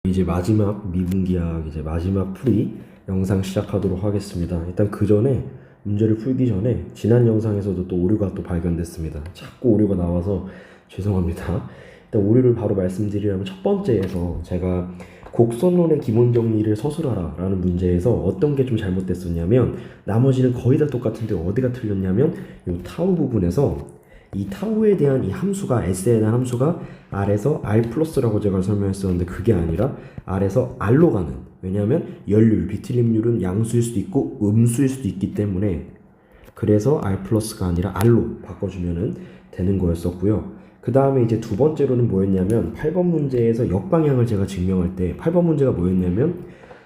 이제 마지막 미분기약 이제 마지막 풀이 영상 시작하도록 하겠습니다. 일단 그 전에 문제를 풀기 전에 지난 영상에서도 또 오류가 또 발견됐습니다. 자꾸 오류가 나와서 죄송합니다. 일단 오류를 바로 말씀드리려면 첫 번째에서 제가 곡선론의 기본 정리를 서술하라 라는 문제에서 어떤 게 좀 잘못됐었냐면, 나머지는 거의 다 똑같은데 어디가 틀렸냐면 이 타우 부분에서 이 타우에 대한 이 함수가, S에 대한 함수가 R에서 R 플러스라고 제가 설명했었는데 그게 아니라 R에서 R로 가는, 왜냐하면 열률, 비틀림률은 양수일 수도 있고 음수일 수도 있기 때문에 그래서 R 플러스가 아니라 R로 바꿔주면 되는 거였었고요. 그 다음에 이제 두 번째로는 뭐였냐면 8번 문제에서 역방향을 제가 증명할 때 8번 문제가 뭐였냐면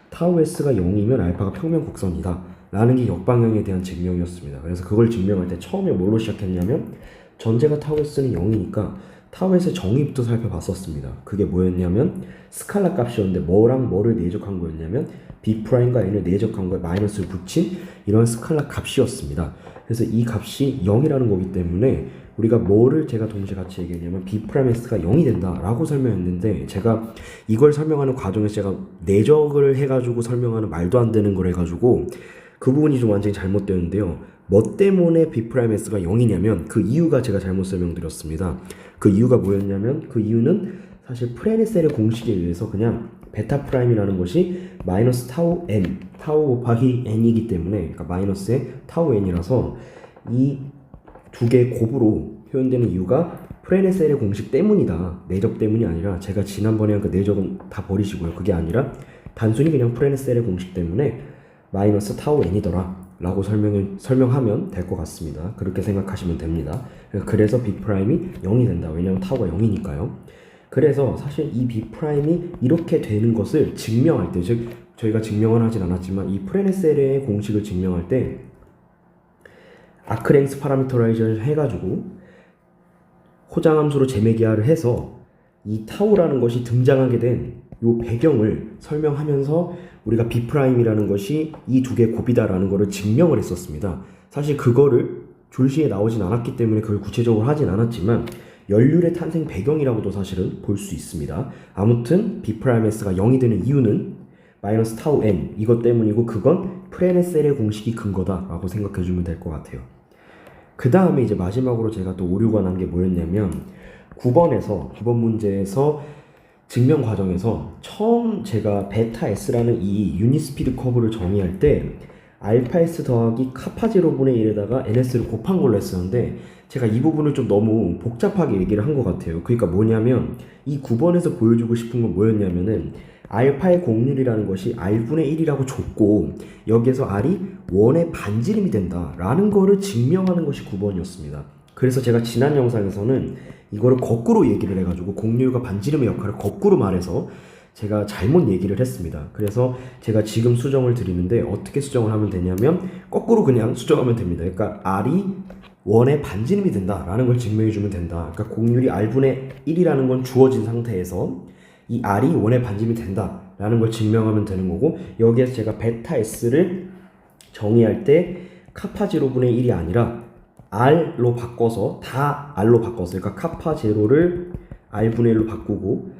타우 S가 0이면 알파가 평면 곡선이다 라는 게 역방향에 대한 증명이었습니다. 그래서 그걸 증명할 때 처음에 뭘로 시작했냐면 전제가 타우 S는 0이니까 타우 S의 정의부터 살펴봤었습니다. 그게 뭐였냐면 스칼라 값이었는데 뭐랑 뭐를 내적한 거였냐면 B'과 N을 내적한 거에 마이너스를 붙인 이런 스칼라 값이었습니다. 그래서 이 값이 0이라는 거기 때문에 우리가 뭐를 제가 동시에 같이 얘기했냐면 B'S가 0이 된다라고 설명했는데, 제가 이걸 설명하는 과정에서 제가 내적을 해가지고 설명하는 말도 안 되는 걸 해가지고 그 부분이 좀 완전히 잘못되었는데요. 뭐 때문에 B'S가 0이냐면 그 이유가 제가 잘못 설명드렸습니다. 그 이유가 뭐였냐면 그 이유는 사실 프레네셀의 공식에 의해서 그냥 베타 프라임이라는 것이 마이너스 타우 n, 타우 곱하기 n이기 때문에, 그러니까 마이너스의 타우 n이라서 이 두 개의 곱으로 표현되는 이유가 프레네셀의 공식 때문이다, 내적 때문이 아니라, 제가 지난번에 한 그 내적은 다 버리시고요. 그게 아니라 단순히 그냥 프레네셀의 공식 때문에 마이너스 타우 n이더라 라고 설명하면 될 것 같습니다. 그렇게 생각하시면 됩니다. 그래서 B'이 0이 된다. 왜냐하면 타우가 0이니까요. 그래서 사실 이 B'이 이렇게 되는 것을 증명할 때, 즉 저희가 증명은 하진 않았지만 이 프레네셀의 공식을 증명할 때 아크랭스 파라미터라이저를 해가지고 호장함수로 재매기하를 해서 이 타우라는 것이 등장하게 된 이 배경을 설명하면서 우리가 B'이라는 것이 이 두 개의 곱이다라는 것을 증명을 했었습니다. 사실 그거를 졸시에 나오진 않았기 때문에 그걸 구체적으로 하진 않았지만 열률의 탄생 배경이라고도 사실은 볼 수 있습니다. 아무튼 B'S가 0이 되는 이유는 마이너스 타우 n 이것 때문이고, 그건 프레네셀의 공식이 근거다 라고 생각해주면 될 것 같아요. 그 다음에 이제 마지막으로 제가 또 오류가 난 게 뭐였냐면 9번 문제에서 증명 과정에서 처음 제가 베타 S라는 이 유니스피드 커브를 정의할 때 알파 S 더하기 카파 제로분의 1에다가 NS를 곱한 걸로 했었는데, 제가 이 부분을 좀 너무 복잡하게 얘기를 한 것 같아요. 그러니까 뭐냐면 이 9번에서 보여주고 싶은 건 뭐였냐면은 알파의 공률이라는 것이 R분의 1이라고 줬고 여기에서 R이 1의 반지름이 된다라는 거를 증명하는 것이 9번이었습니다. 그래서 제가 지난 영상에서는 이거를 거꾸로 얘기를 해가지고 공률과 반지름의 역할을 거꾸로 말해서 제가 잘못 얘기를 했습니다. 그래서 제가 지금 수정을 드리는데 어떻게 수정을 하면 되냐면 거꾸로 그냥 수정하면 됩니다. 그러니까 R이 1의 반지름이 된다라는 걸 증명해주면 된다. 그러니까 공률이 R분의 1이라는 건 주어진 상태에서 이 R이 1의 반지름이 된다라는 걸 증명하면 되는 거고, 여기에서 제가 베타 S를 정의할 때 카파 제로분의 1이 아니라 R로 바꿔서, 다 R로 바꿔서, 그러니까 카파 제로를 R분의 1로 바꾸고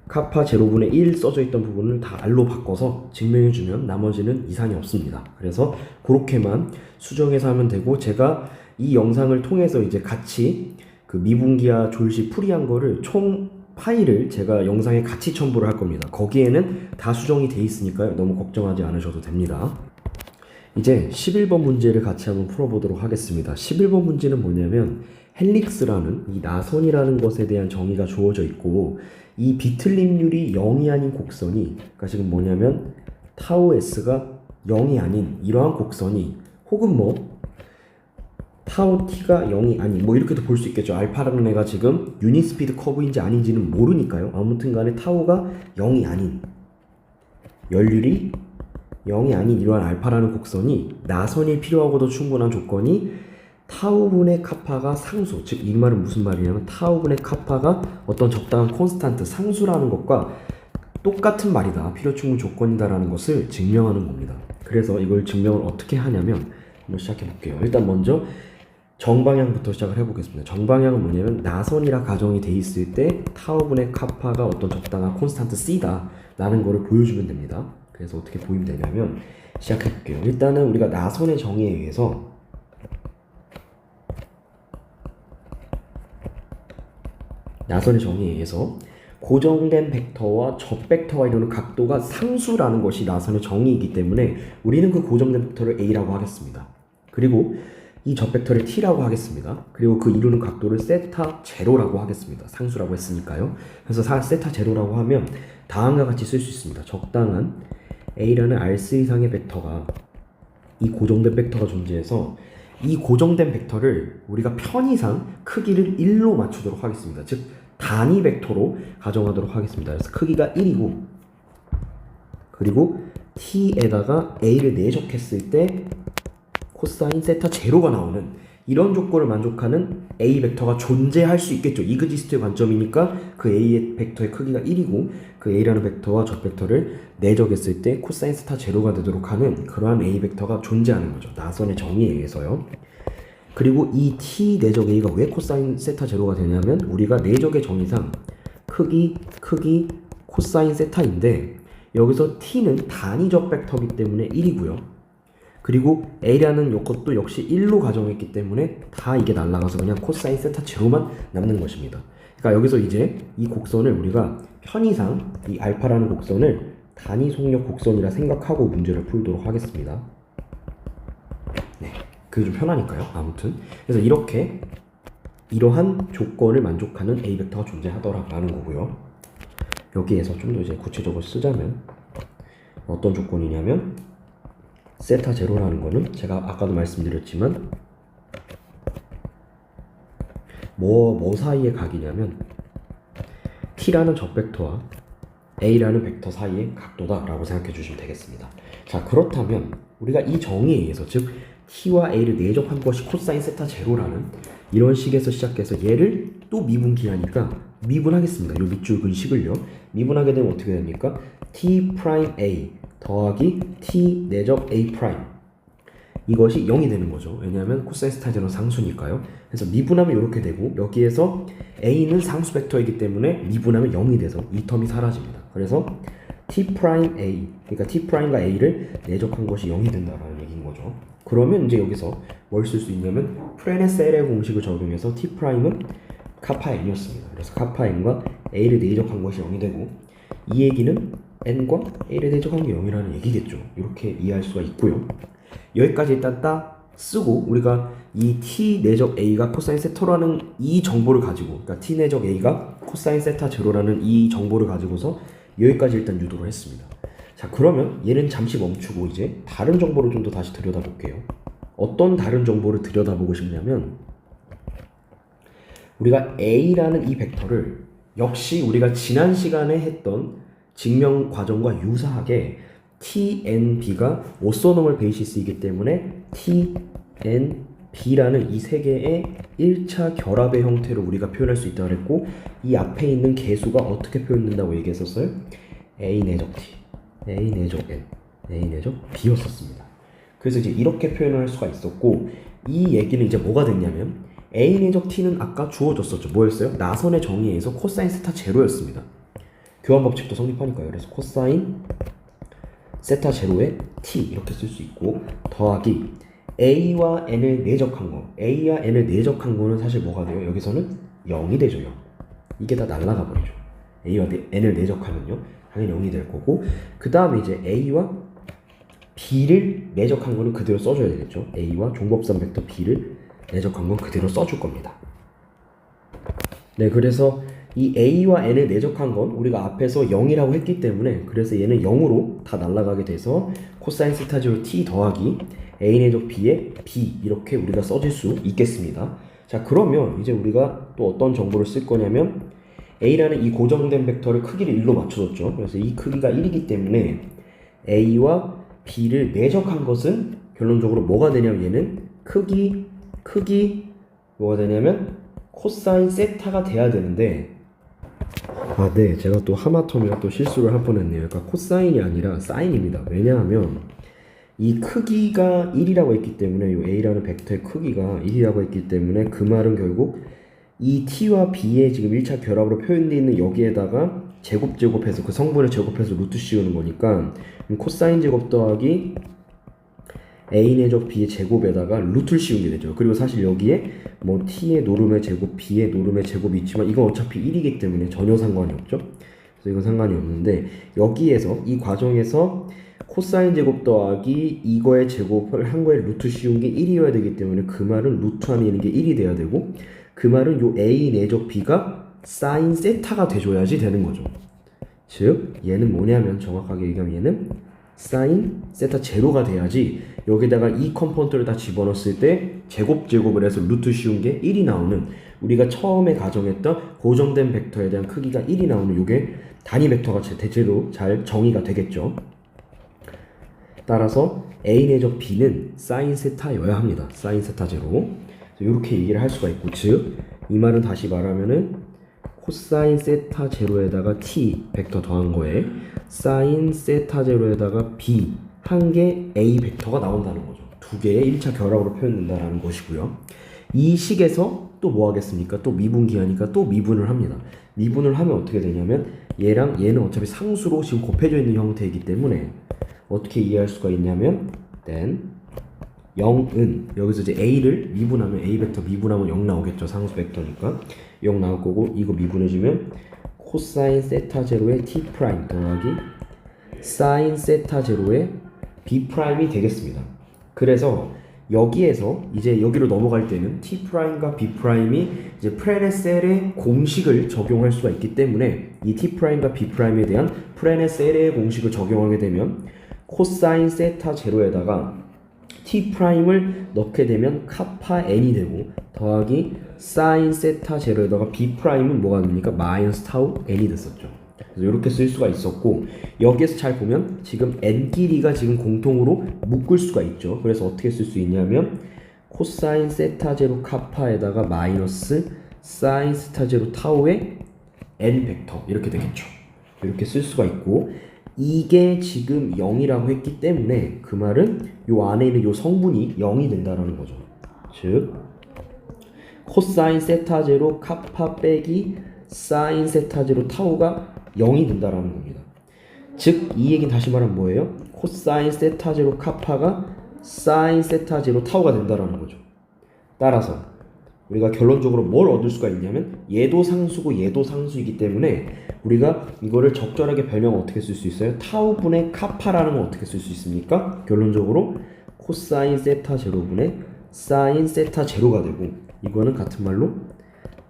카파 제로분의 1 써져 있던 부분을 다 R로 바꿔서 증명해주면 나머지는 이상이 없습니다. 그래서 그렇게만 수정해서 하면 되고, 제가 이 영상을 통해서 이제 같이 그 미분기와 졸시 풀이한 거를 총 파일을 제가 영상에 같이 첨부를 할 겁니다. 거기에는 다 수정이 돼 있으니까요. 너무 걱정하지 않으셔도 됩니다. 이제 11번 문제를 같이 한번 풀어보도록 하겠습니다. 11번 문제는 뭐냐면 헬릭스라는 이 나선이라는 것에 대한 정의가 주어져 있고, 이 비틀림률이 0이 아닌 곡선이, 그러니까 지금 뭐냐면 타우 S가 0이 아닌 이러한 곡선이, 혹은 뭐 타우 T가 0이 아닌, 뭐 이렇게도 볼 수 있겠죠. 알파라는 애가 지금 유니스피드 커브인지 아닌지는 모르니까요. 아무튼 간에 타우가 0이 아닌, 열률이 0이 아닌 이러한 알파라는 곡선이 나선이 필요하고도 충분한 조건이 타우분의 카파가 상수, 즉 이 말은 무슨 말이냐면 타우분의 카파가 어떤 적당한 콘스탄트 상수라는 것과 똑같은 말이다, 필요 충분 조건이다라는 것을 증명하는 겁니다. 그래서 이걸 증명을 어떻게 하냐면 한번 시작해 볼게요. 일단 먼저 정방향부터 시작을 해보겠습니다. 정방향은 뭐냐면 나선이라 가정이 돼 있을 때 타워분의 카파가 어떤 적당한 콘스탄트 C다 라는 거를 보여주면 됩니다. 그래서 어떻게 보이면 되냐면 시작해볼게요. 일단은 우리가 나선의 정의에 의해서 고정된 벡터와 접벡터와 이루는 각도가 상수라는 것이 나선의 정의이기 때문에 우리는 그 고정된 벡터를 A라고 하겠습니다. 그리고 이 접벡터를 T라고 하겠습니다. 그리고 그 이루는 각도를 세타 제로라고 하겠습니다. 상수라고 했으니까요. 그래서 세타 제로라고 하면 다음과 같이 쓸 수 있습니다. 적당한 A라는 R3 이상의 벡터가 이 고정된 벡터가 존재해서 이 고정된 벡터를 우리가 편의상 크기를 1로 맞추도록 하겠습니다. 즉 단위 벡터로 가정하도록 하겠습니다. 그래서 크기가 1이고 그리고 t에다가 a를 내적했을 때 코사인 세타 제로가 나오는 이런 조건을 만족하는 a 벡터가 존재할 수 있겠죠. 이그지스트의 관점이니까 그 a의 벡터의 크기가 1이고 그 a라는 벡터와 저 벡터를 내적했을 때 코사인 세타 제로가 되도록 하는 그러한 a 벡터가 존재하는 거죠. 나선의 정의에 의해서요. 그리고 이 t 내적 a가 왜 코사인 세타 제로가 되냐면 우리가 내적의 정의상 크기 코사인 세타인데 여기서 t는 단위적 벡터이기 때문에 1이고요. 그리고 a라는 요것도 역시 1로 가정했기 때문에 다 이게 날라가서 그냥 코사인 세타 제로만 남는 것입니다. 그러니까 여기서 이제 이 곡선을 우리가 편의상 이 알파라는 곡선을 단위 속력 곡선이라 생각하고 문제를 풀도록 하겠습니다. 네. 그게 좀 편하니까요. 아무튼 그래서 이렇게 이러한 조건을 만족하는 A 벡터가 존재하더라라는 거고요. 여기에서 좀 더 이제 구체적으로 쓰자면 어떤 조건이냐면 세타 제로라는 거는 제가 아까도 말씀드렸지만 뭐 사이의 각이냐면 T라는 접벡터와 A라는 벡터 사이의 각도다라고 생각해 주시면 되겠습니다. 자, 그렇다면 우리가 이 정의에 의해서 즉 t와 a를 내적한 것이 코사인 세타 제로라는 이런 식에서 시작해서 얘를 또 미분기하니까 미분하겠습니다. 요 밑줄 그 식을요. 미분하게 되면 어떻게 됩니까? t 프라임 a 더하기 t 내적 a 프라임 이것이 0이 되는 거죠. 왜냐하면 코사인 세타 제로는 상수니까요. 그래서 미분하면 이렇게 되고 여기에서 a는 상수 벡터이기 때문에 미분하면 0이 돼서 이 텀이 사라집니다. 그래서 t 프라임 a 그러니까 t 프라임과 a를 내적한 것이 0이 된다라는 얘기인 거죠. 그러면 이제 여기서 뭘 쓸 수 있냐면 프레네셀의 공식을 적용해서 t 프라임은 카파 n이었습니다. 그래서 카파 n과 a를 내적한 것이 0이 되고 이 얘기는 n과 a를 내적한 게 0이라는 얘기겠죠. 이렇게 이해할 수가 있고요. 여기까지 일단 딱 쓰고 우리가 이 t 내적 a가 코사인 세타라는 이 정보를 가지고 그러니까 t 내적 a가 코사인 세타 제로라는 이 정보를 가지고서 여기까지 일단 유도를 했습니다. 자, 그러면 얘는 잠시 멈추고 이제 다른 정보를 좀 더 다시 들여다볼게요. 어떤 다른 정보를 들여다보고 싶냐면 우리가 a라는 이 벡터를 역시 우리가 지난 시간에 했던 증명 과정과 유사하게 tnb가 오소노멀 베이시스이기 때문에 tnb라는 이 세 개의 1차 결합의 형태로 우리가 표현할 수 있다고 했고 이 앞에 있는 개수가 어떻게 표현된다고 얘기했었어요? a 내적 t, a 내적 n, a 내적 b였었습니다. 그래서 이제 이렇게 표현을 할 수가 있었고 이 얘기는 이제 뭐가 됐냐면 a 내적 t는 아까 주어졌었죠. 뭐였어요? 나선의 정의에 의해서 코사인 세타 제로였습니다. 교환 법칙도 성립하니까요. 그래서 코사인 세타 제로의 t 이렇게 쓸 수 있고 더하기 a와 n을 내적한 거 a와 n을 내적한 거는 사실 뭐가 돼요? 여기서는 0이 되죠. 0. 이게 다 날아가 버리죠. a와 n을 내적하면요 당연히 0이 될 거고 그 다음에 이제 a와 b를 내적한 거는 그대로 써줘야 되겠죠. a와 종법선 벡터 b를 내적한 건 그대로 써줄 겁니다. 네, 그래서 이 a와 n을 내적한 건 우리가 앞에서 0이라고 했기 때문에 그래서 얘는 0으로 다 날아가게 돼서 코사인 세타 제로 t 더하기 a 내적 b의 b 이렇게 우리가 써줄 수 있겠습니다. 자, 그러면 이제 우리가 또 어떤 정보를 쓸 거냐면 a라는 이 고정된 벡터를 크기를 1로 맞춰줬죠. 그래서 이 크기가 1이기 때문에 a와 b를 내적한 것은 결론적으로 뭐가 되냐면 얘는 크기 뭐가 되냐면 코사인 세타가 돼야 되는데 네, 제가 또 하마터면 또 실수를 할 뻔했네요. 그러니까 코사인이 아니라 사인입니다. 왜냐하면 이 크기가 1이라고 했기 때문에 이 A라는 벡터의 크기가 1이라고 했기 때문에 그 말은 결국 이 T와 B의 지금 1차 결합으로 표현되어 있는 여기에다가 제곱해서 그 성분을 제곱해서 루트 씌우는 거니까 코사인 제곱 더하기 A 내적 B의 제곱에다가 루트를 씌운 게 되죠. 그리고 사실 여기에 뭐 T의 노름의 제곱, B의 노름의 제곱이 있지만 이건 어차피 1이기 때문에 전혀 상관이 없죠. 그래서 이건 상관이 없는데 여기에서 이 과정에서 코사인 제곱 더하기 이거의 제곱을 한 거에 루트 씌운 게 1이어야 되기 때문에 그 말은 루트 안에 있는 게 1이 돼야 되고 그 말은 요 A 내적 B가 사인 세타가 돼줘야지 되는 거죠. 즉 얘는 뭐냐면 정확하게 얘기하면 얘는 사인 세타 제로가 돼야지 여기다가 이 컴포넌트를 다 집어넣었을 때 제곱을 해서 루트 씌운 게 1이 나오는 우리가 처음에 가정했던 고정된 벡터에 대한 크기가 1이 나오는 요게 단위 벡터가 대체로 잘 정의가 되겠죠. 따라서 A 내적 B는 사인 세타여야 합니다. 사인 세타 제로. 이렇게 얘기를 할 수가 있고 즉 이 말은 다시 말하면은 코사인 세타 제로에다가 t 벡터 더한 거에 사인 세타 제로에다가 b 한 개 a 벡터가 나온다는 거죠. 두 개의 1차 결합으로 표현된다는 것이고요. 이 식에서 또 뭐 하겠습니까? 또 미분기하니까 또 미분을 합니다. 미분을 하면 어떻게 되냐면 얘랑 얘는 어차피 상수로 지금 곱해져 있는 형태이기 때문에 어떻게 이해할 수가 있냐면 then 0은 여기서 이제 a를 미분하면 a 벡터 미분하면 0 나오겠죠. 상수 벡터니까 0 나올 거고 이거 미분해주면 코사인 세타 제로의 t 프라임 더하기 사인 세타 제로의 b 프라임이 되겠습니다. 그래서 여기에서 이제 여기로 넘어갈 때는 t 프라임과 b 프라임이 이제 프레네셀의 공식을 적용할 수가 있기 때문에 이 t 프라임과 b 프라임에 대한 프레네셀의 공식을 적용하게 되면 코사인 세타 제로에다가 t 프라임을 넣게 되면 카파 n이 되고 더하기 사인 세타 제로에다가 b 프라임은 뭐가 됩니까? 마이너스 타우 n이 됐었죠. 그래서 이렇게 쓸 수가 있었고 여기에서 잘 보면 지금 n끼리가 지금 공통으로 묶을 수가 있죠. 그래서 어떻게 쓸 수 있냐면 코사인 세타 제로 카파에다가 마이너스 사인 세타 제로 타우의 n 벡터 이렇게 되겠죠. 이렇게 쓸 수가 있고 이게 지금 0이라고 했기 때문에 그 말은 요 안에 있는 요 성분이 0이 된다라는 거죠. 즉 코사인 세타 제로 카파 빼기 사인 세타 제로 타우가 0이 된다라는 겁니다. 즉 이 얘기는 다시 말하면 뭐예요? 코사인 세타 제로 카파가 사인 세타 제로 타우가 된다라는 거죠. 따라서 우리가 결론적으로 뭘 얻을 수가 있냐면 얘도 상수고 얘도 상수이기 때문에 우리가 이거를 적절하게 별명 어떻게 쓸 수 있어요? 타우분의 카파라는 건 어떻게 쓸 수 있습니까? 결론적으로 코사인 세타 제로분의 사인 세타 제로가 되고 이거는 같은 말로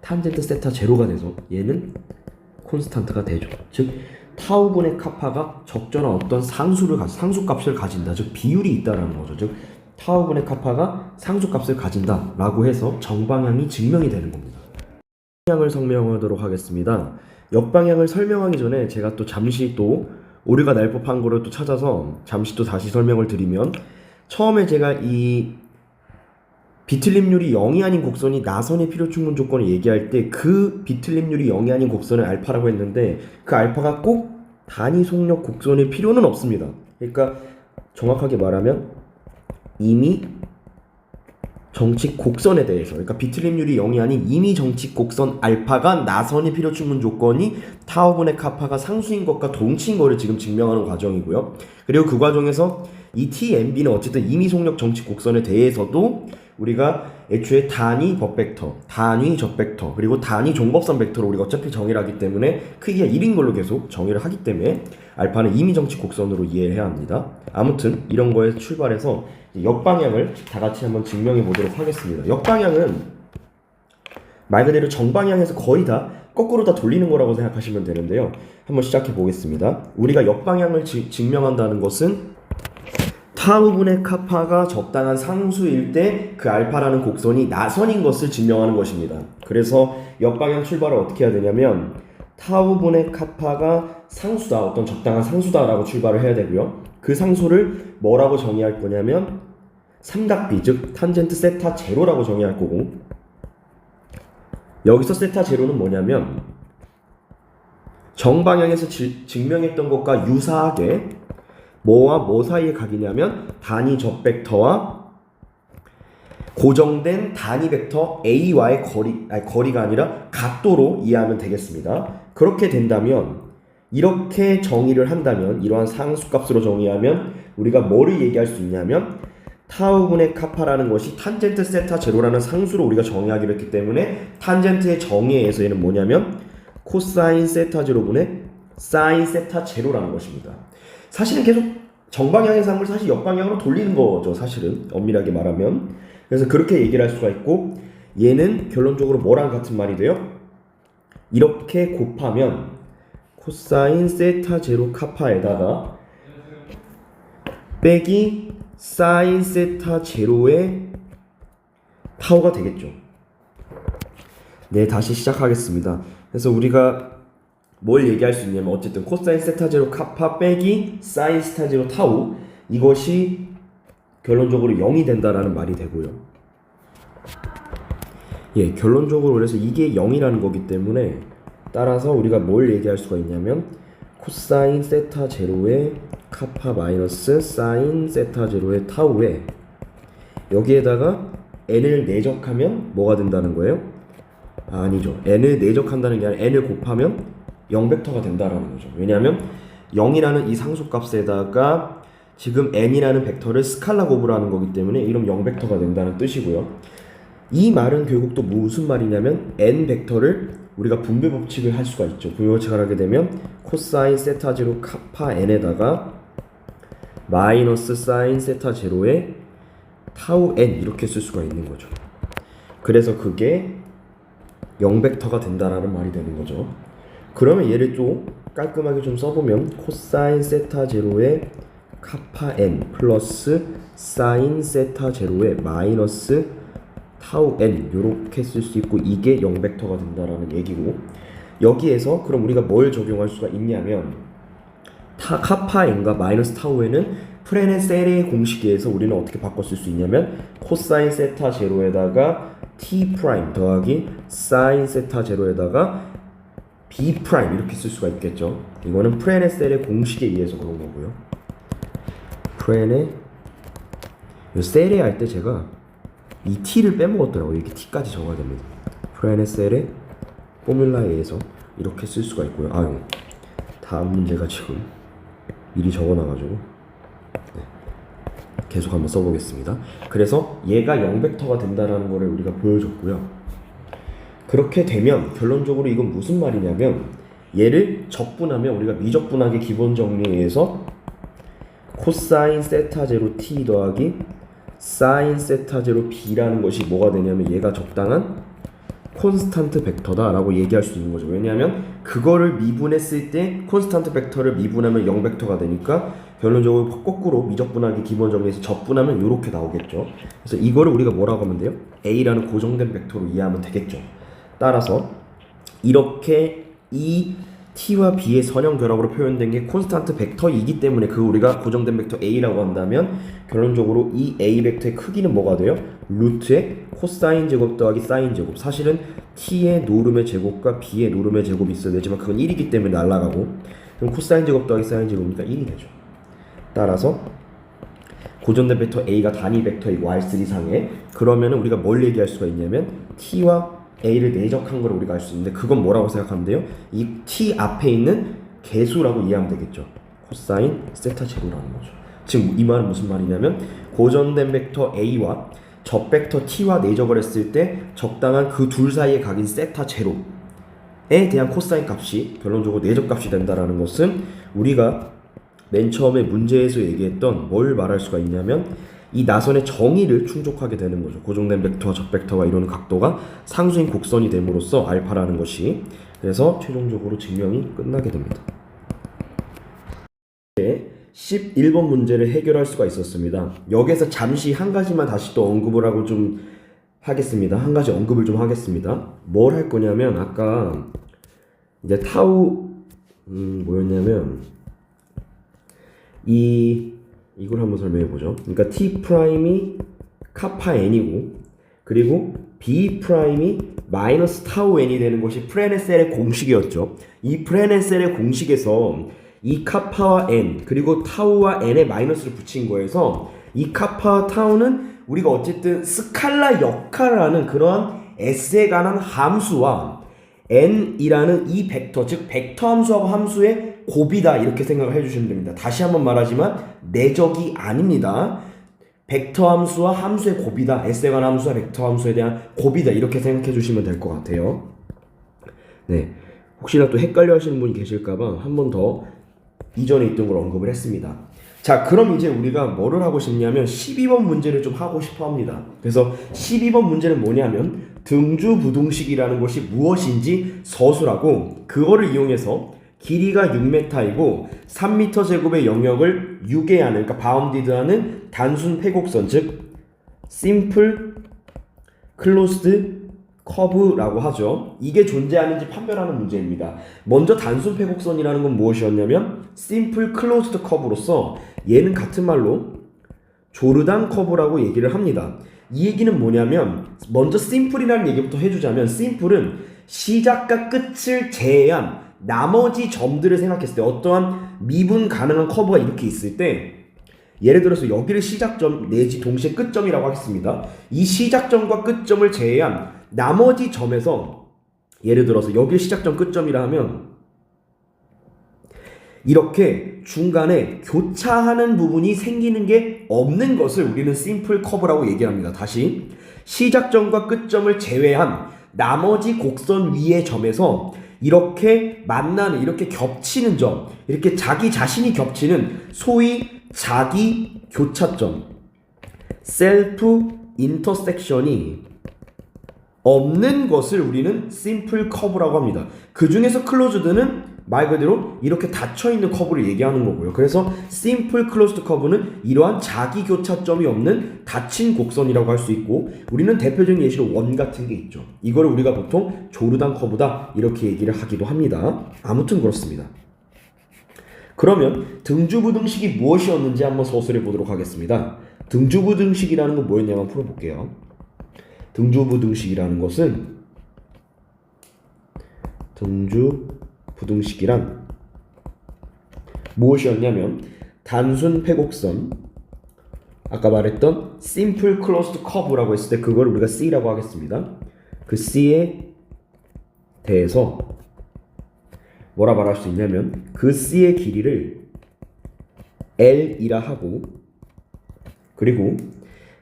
탄젠트 세타 제로가 돼서 얘는 콘스탄트가 되죠. 즉 타우분의 카파가 적절한 어떤 상수값을 가진다. 즉 비율이 있다라는 거죠. 즉 타우분의 카파가 상수값을 가진다 라고 해서 정방향이 증명이 되는 겁니다. 역방향을 설명하도록 하겠습니다. 역방향을 설명하기 전에 제가 또 잠시 또 오류가 날 법한 거를 또 찾아서 잠시 또 다시 설명을 드리면 처음에 제가 이 비틀림률이 0이 아닌 곡선이 나선의 필요 충분 조건을 얘기할 때 그 비틀림률이 0이 아닌 곡선을 알파라고 했는데 그 알파가 꼭 단위 속력 곡선일 필요는 없습니다. 그러니까 정확하게 말하면 이미 정칙 곡선에 대해서 그러니까 비틀림률이 0이 아닌 이미 정칙 곡선 알파가 나선의 필요 충분 조건이 타우분의 카파가 상수인 것과 동치인 것을 지금 증명하는 과정이고요. 그리고 그 과정에서 이 TMB는 어쨌든 이미 속력 정칙 곡선에 대해서도 우리가 애초에 단위 법벡터, 단위 적벡터, 그리고 단위 종법선 벡터로 우리가 어차피 정의를 하기 때문에 크기가 1인 걸로 계속 정의를 하기 때문에 알파는 이미 정칙 곡선으로 이해해야 합니다. 아무튼 이런 거에 출발해서 역방향을 다 같이 한번 증명해 보도록 하겠습니다. 역방향은 말 그대로 정방향에서 거의 다 거꾸로 다 돌리는 거라고 생각하시면 되는데요. 한번 시작해 보겠습니다. 우리가 역방향을 증명한다는 것은 타우분의 카파가 적당한 상수일 때 그 알파라는 곡선이 나선인 것을 증명하는 것입니다. 그래서 역방향 출발을 어떻게 해야 되냐면 타우분의 카파가 상수다, 어떤 적당한 상수다라고 출발을 해야 되고요. 그 상수를 뭐라고 정의할 거냐면 삼각비, 즉 탄젠트 세타 제로라고 정의할 거고 여기서 세타 제로는 뭐냐면 정방향에서 증명했던 것과 유사하게 뭐와 뭐 사이의 각이냐면 단위 접벡터와 고정된 단위 벡터 A와의 거리가 아니라 각도로 이해하면 되겠습니다. 그렇게 된다면 이렇게 정의를 한다면 이러한 상수값으로 정의하면 우리가 뭐를 얘기할 수 있냐면 타우분의 카파라는 것이 탄젠트 세타 제로라는 상수로 우리가 정의하기로 했기 때문에 탄젠트의 정의에 의해서 얘는 뭐냐면 코사인 세타 제로분의 사인 세타 제로라는 것입니다. 사실은 계속 정방향의 상을 사실 역방향으로 돌리는 거죠. 사실은 엄밀하게 말하면. 그래서 그렇게 얘기를 할 수가 있고 얘는 결론적으로 뭐랑 같은 말이 돼요? 이렇게 곱하면 코사인 세타 제로 카파에다가 빼기 사인 세타 제로의 타우가 되겠죠. 네, 다시 시작하겠습니다. 그래서 우리가 뭘 얘기할 수 있냐면 어쨌든 코사인 세타 제로 카파 빼기 사인 세타 제로 타우 이것이 결론적으로 0이 된다라는 말이 되고요. 예, 결론적으로 그래서 이게 0이라는 거기 때문에 따라서 우리가 뭘 얘기할 수가 있냐면 코사인 세타 제로의 카파 마이너스 사인 세타 제로의 타우에 여기에다가 n을 내적하면 뭐가 된다는 거예요? 아니죠. n을 내적한다는 게 아니라 n을 곱하면 0벡터가 된다라는 거죠. 왜냐하면 0이라는 이 상수값에다가 지금 n이라는 벡터를 스칼라 곱을 하는 거기 때문에 이런 0벡터가 된다는 뜻이고요. 이 말은 결국 또 무슨 말이냐면 n 벡터를 우리가 분배 법칙을 할 수가 있죠. 분배 법칙을 하게 되면 코사인 세타 제로 카파 n에다가 마이너스 사인 세타 제로의 타우 n 이렇게 쓸 수가 있는 거죠. 그래서 그게 0벡터가 된다라는 말이 되는 거죠. 그러면 얘를 또 깔끔하게 좀 써보면 코사인 세타 제로의 카파 n 플러스 사인 세타 제로의 마이너스 타우 n 요렇게 쓸 수 있고 이게 0벡터가 된다라는 얘기고 여기에서 그럼 우리가 뭘 적용할 수가 있냐면 카파 n과 마이너스 타우 n은 프레네 세레의 공식에 의해서 우리는 어떻게 바꿔 쓸 수 있냐면 코사인 세타 제로에다가 t 프라임 더하기 사인 세타 제로에다가 b 프라임 이렇게 쓸 수가 있겠죠. 이거는 프레네 세레 공식에 의해서 그런 거고요. 프레네 세레 할 때 제가 이 t를 빼먹었더라고요. 이렇게 t까지 적어야 됩니다. 프레네 세레 포뮬라에 의해서 이렇게 쓸 수가 있고요. 아유, 다음 문제가 지금 미리 적어놔가지고 네. 계속 한번 써보겠습니다. 그래서 얘가 0벡터가 된다라는 거를 우리가 보여줬고요. 그렇게 되면 결론적으로 이건 무슨 말이냐면 얘를 적분하면 우리가 미적분하게 기본 정리에 의해서 코사인 세타 제로 t 더하기 사인 세타 제로 b라는 것이 뭐가 되냐면 얘가 적당한 콘스탄트 벡터다 라고 얘기할 수 있는 거죠. 왜냐하면 그거를 미분했을 때 콘스탄트 벡터를 미분하면 0벡터가 되니까 결론적으로 거꾸로 미적분하기 기본 정리에서 적분하면 이렇게 나오겠죠. 그래서 이거를 우리가 뭐라고 하면 돼요? A라는 고정된 벡터로 이해하면 되겠죠. 따라서 이렇게 이 t와 b의 선형 결합으로 표현된 게 콘스탄트 벡터이기 때문에 그 우리가 고정된 벡터 a라고 한다면 결론적으로 이 a 벡터의 크기는 뭐가 돼요? 루트의 코사인 제곱 더하기 사인 제곱. 사실은 t의 노름의 제곱과 b의 노름의 제곱이 있어야 되지만 그건 1이기 때문에 날아가고 그럼 코사인 제곱 더하기 사인 제곱이니까 1이 되죠. 따라서 고정된 벡터 a가 단위 벡터이고 R3상에 그러면은 우리가 뭘 얘기할 수가 있냐면 t와 a를 내적한 걸 우리가 알 수 있는데 그건 뭐라고 생각하면 돼요? 이 t 앞에 있는 개수라고 이해하면 되겠죠. 코사인 세타 제로라는 거죠. 지금 이 말은 무슨 말이냐면 고정된 벡터 a와 적 벡터 t와 내적을 했을 때 적당한 그 둘 사이의 각인 세타 제로에 대한 코사인 값이 결론적으로 내적 값이 된다라는 것은 우리가 맨 처음에 문제에서 얘기했던 뭘 말할 수가 있냐면 이 나선의 정의를 충족하게 되는 거죠. 고정된 벡터와 적 벡터가 이루는 각도가 상수인 곡선이 됨으로써 알파라는 것이 그래서 최종적으로 증명이 끝나게 됩니다. 11번 문제를 해결할 수가 있었습니다. 여기서 잠시 한 가지만 다시 또 언급을 하고 좀 하겠습니다. 한 가지 언급을 좀 하겠습니다. 뭘 할 거냐면 아까 이제 타우 뭐였냐면 이걸 한번 설명해 보죠. 그러니까 t 프라임이 카파 n이고 그리고 b 프라임이 마이너스 타우 n이 되는 것이 프레네셀의 공식이었죠. 이 프레네셀의 공식에서 이 카파와 n 그리고 타우와 n에 마이너스를 붙인 거에서 이 카파와 타우는 우리가 어쨌든 스칼라 역할을 하는 그러한 s에 관한 함수와 n이라는 이 벡터, 즉 벡터 함수하고 함수의 곱이다 이렇게 생각을 해주시면 됩니다. 다시 한번 말하지만 내적이 아닙니다. 벡터 함수와 함수의 곱이다. s에 관한 함수와 벡터 함수에 대한 곱이다 이렇게 생각해 주시면 될 것 같아요. 네, 혹시나 또 헷갈려 하시는 분이 계실까봐 한 번 더 이전에 있던 걸 언급을 했습니다. 자, 그럼 이제 우리가 뭐를 하고 싶냐면 12번 문제를 좀 하고 싶어 합니다. 그래서 12번 문제는 뭐냐면 등주부등식이라는 것이 무엇인지 서술하고 그거를 이용해서 길이가 6m이고 3m 제곱의 영역을 유계하는, 그러니까 바운디드하는 단순 회곡선, 즉 심플 클로즈드 커브라고 하죠. 이게 존재하는지 판별하는 문제입니다. 먼저 단순 회곡선이라는 건 무엇이었냐면 심플 클로즈드 커브로서 얘는 같은 말로 조르단 커브라고 얘기를 합니다. 이 얘기는 뭐냐면 먼저 심플이라는 얘기부터 해주자면 심플은 시작과 끝을 제외한 나머지 점들을 생각했을 때 어떠한 미분 가능한 커브가 이렇게 있을 때 예를 들어서 여기를 시작점 내지 동시에 끝점이라고 하겠습니다. 이 시작점과 끝점을 제외한 나머지 점에서 예를 들어서 여기 시작점 끝점이라 하면 이렇게 중간에 교차하는 부분이 생기는 게 없는 것을 우리는 심플 커브라고 얘기합니다. 다시 시작점과 끝점을 제외한 나머지 곡선 위의 점에서 이렇게 만나는, 이렇게 겹치는 점, 이렇게 자기 자신이 겹치는 소위 자기 교차점, 셀프 인터섹션이 없는 것을 우리는 심플 커브라고 합니다. 그 중에서 클로즈드는 말 그대로 이렇게 닫혀있는 커브를 얘기하는 거고요. 그래서 심플 클로즈드 커브는 이러한 자기 교차점이 없는 닫힌 곡선이라고 할 수 있고, 우리는 대표적인 예시로 원 같은 게 있죠. 이거를 우리가 보통 조르단 커브다 이렇게 얘기를 하기도 합니다. 아무튼 그렇습니다. 그러면 등주부등식이 무엇이었는지 한번 서술해 보도록 하겠습니다. 등주부등식이라는 건 뭐였냐면 풀어볼게요. 등주부등식이라는 것은 등주부등식이란 무엇이었냐면 단순 회곡선, 아까 말했던 심플 클로즈드 커브라고 했을 때 그걸 우리가 C라고 하겠습니다. 그 C에 대해서 뭐라 말할 수 있냐면 그 C의 길이를 L이라 하고, 그리고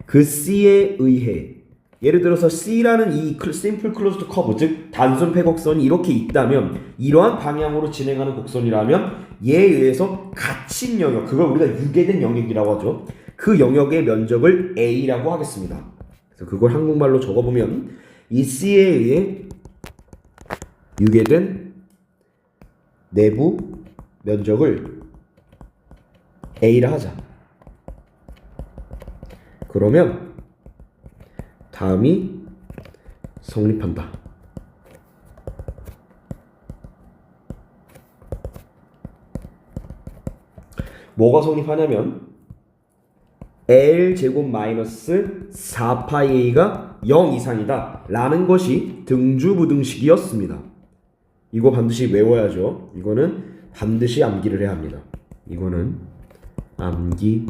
그 C에 의해 예를 들어서 C라는 이 심플 클로즈드 커브, 즉 단순 회곡선이 이렇게 있다면 이러한 방향으로 진행하는 곡선이라면 얘에 의해서 갇힌 영역, 그걸 우리가 유계된 영역이라고 하죠. 그 영역의 면적을 A라고 하겠습니다. 그래서 그걸 한국말로 적어보면 이 C에 의해 유계된 내부 면적을 A라 하자. 그러면 다음이 성립한다. 뭐가 성립하냐면 L제곱 마이너스 4파이가 0 이상이다 라는 것이 등주부등식이었습니다. 이거 반드시 외워야죠. 이거는 반드시 암기를 해야 합니다. 이거는 암기해야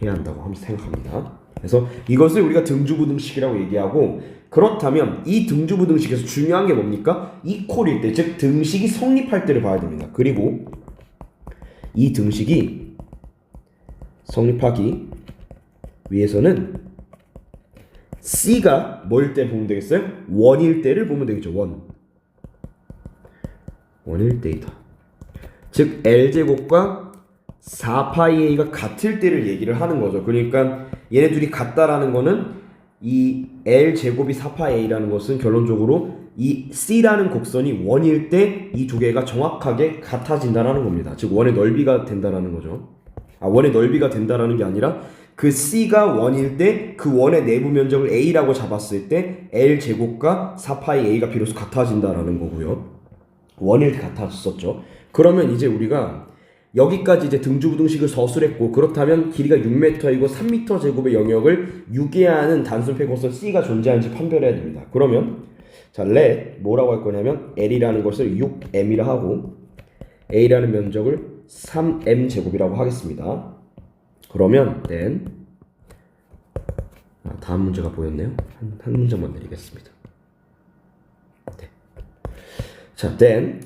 한다고 생각합니다. 그래서 이것을 우리가 등주부등식이라고 얘기하고, 그렇다면 이 등주부등식에서 중요한 게 뭡니까? 이퀄일 때, 즉 등식이 성립할 때를 봐야 됩니다. 그리고 이 등식이 성립하기 위해서는 C가 뭐일 때 보면 되겠어요? 원일 때를 보면 되겠죠. 원일 때이다. 즉 L제곱과 4파이A가 같을 때를 얘기를 하는 거죠. 그러니까 얘네 둘이 같다라는 거는 이 L제곱이 4파이A라는 것은 결론적으로 이 C라는 곡선이 원일 때 이 두 개가 정확하게 같아진다라는 겁니다. 즉 원의 넓이가 된다라는 거죠. 원의 넓이가 된다라는 게 아니라 그 C가 원일 때 그 원의 내부 면적을 A라고 잡았을 때 L제곱과 4파이A가 비로소 같아진다라는 거고요. 원일 때 같았었죠. 그러면 이제 우리가 여기까지 이제 등주부등식을 서술했고, 그렇다면 길이가 6m이고 3m 제곱의 영역을 유계하는 단순 회곡선 C가 존재하는지 판별해야 됩니다. 그러면 자, let 뭐라고 할 거냐면 L이라는 것을 6m이라 하고 A라는 면적을 3m제곱이라고 하겠습니다. 그러면 then 다음 문제가 보였네요. 한 문장만 내리겠습니다. 네. 자, then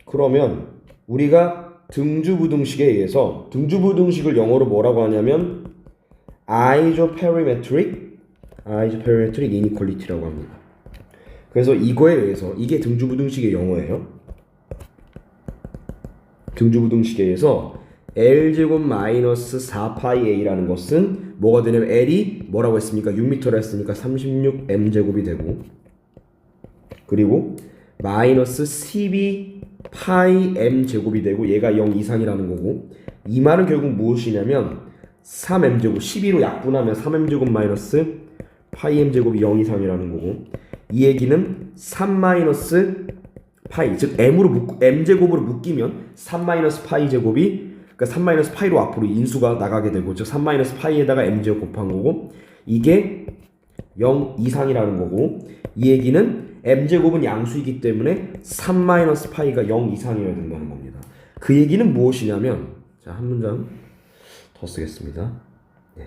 그러면 우리가 등주부등식에 의해서 등주부등식을 영어로 뭐라고 하냐면 isoperimetric inequality라고 합니다. 그래서 이거에 의해서 이게 등주부등식의 영어예요. 등주부등식에 의해서 L제곱 마이너스 4파이 A라는 것은 뭐가 되냐면 L이 뭐라고 했습니까? 6m라 했으니까 36m제곱이 되고, 그리고 마이너스 12파이 m제곱이 되고, 얘가 0 이상이라는 거고, 이 말은 결국 무엇이냐면 3m제곱 12로 약분하면 3m제곱 마이너스 파이 m제곱이 0 이상이라는 거고, 이 얘기는 3 마이너스 파이, 즉 m제곱으로 묶이면 3 마이너스 파이 제곱이, 그러니까 3 마이너스 파이로 앞으로 인수가 나가게 되고, 즉 3 마이너스 파이에다가 m제곱 곱한 거고, 이게 0 이상이라는 거고, 이 얘기는 m제곱은 양수이기 때문에 3 마이너스 파이가 0 이상이어야 된다는 겁니다. 그 얘기는 무엇이냐면, 자, 한 문장 더 쓰겠습니다. 네.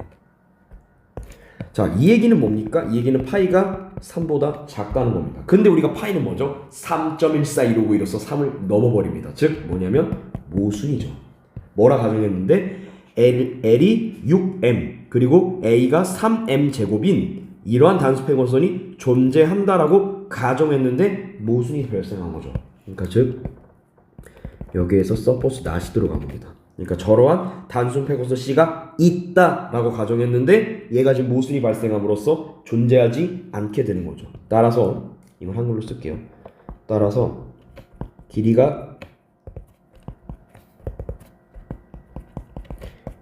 자, 이 얘기는 뭡니까? 이 얘기는 파이가 3보다 작다는 겁니다. 근데 우리가 파이는 뭐죠? 3.14 이러고 이로써 3을 넘어버립니다. 즉 뭐냐면 모순이죠. 뭐라 가정했는데 L이 6m 그리고 A가 3m 제곱인 이러한 단수 팽원선이 존재한다라고 가정했는데 모순이 발생한 거죠. 그러니까 즉 여기에서 서포스 not이 들어간 겁니다. 그러니까 저러한 단순 팽원선 C가 있다라고 가정했는데 얘가 지금 모순이 발생함으로써 존재하지 않게 되는 거죠. 따라서 이걸 한글로 쓸게요. 따라서 길이가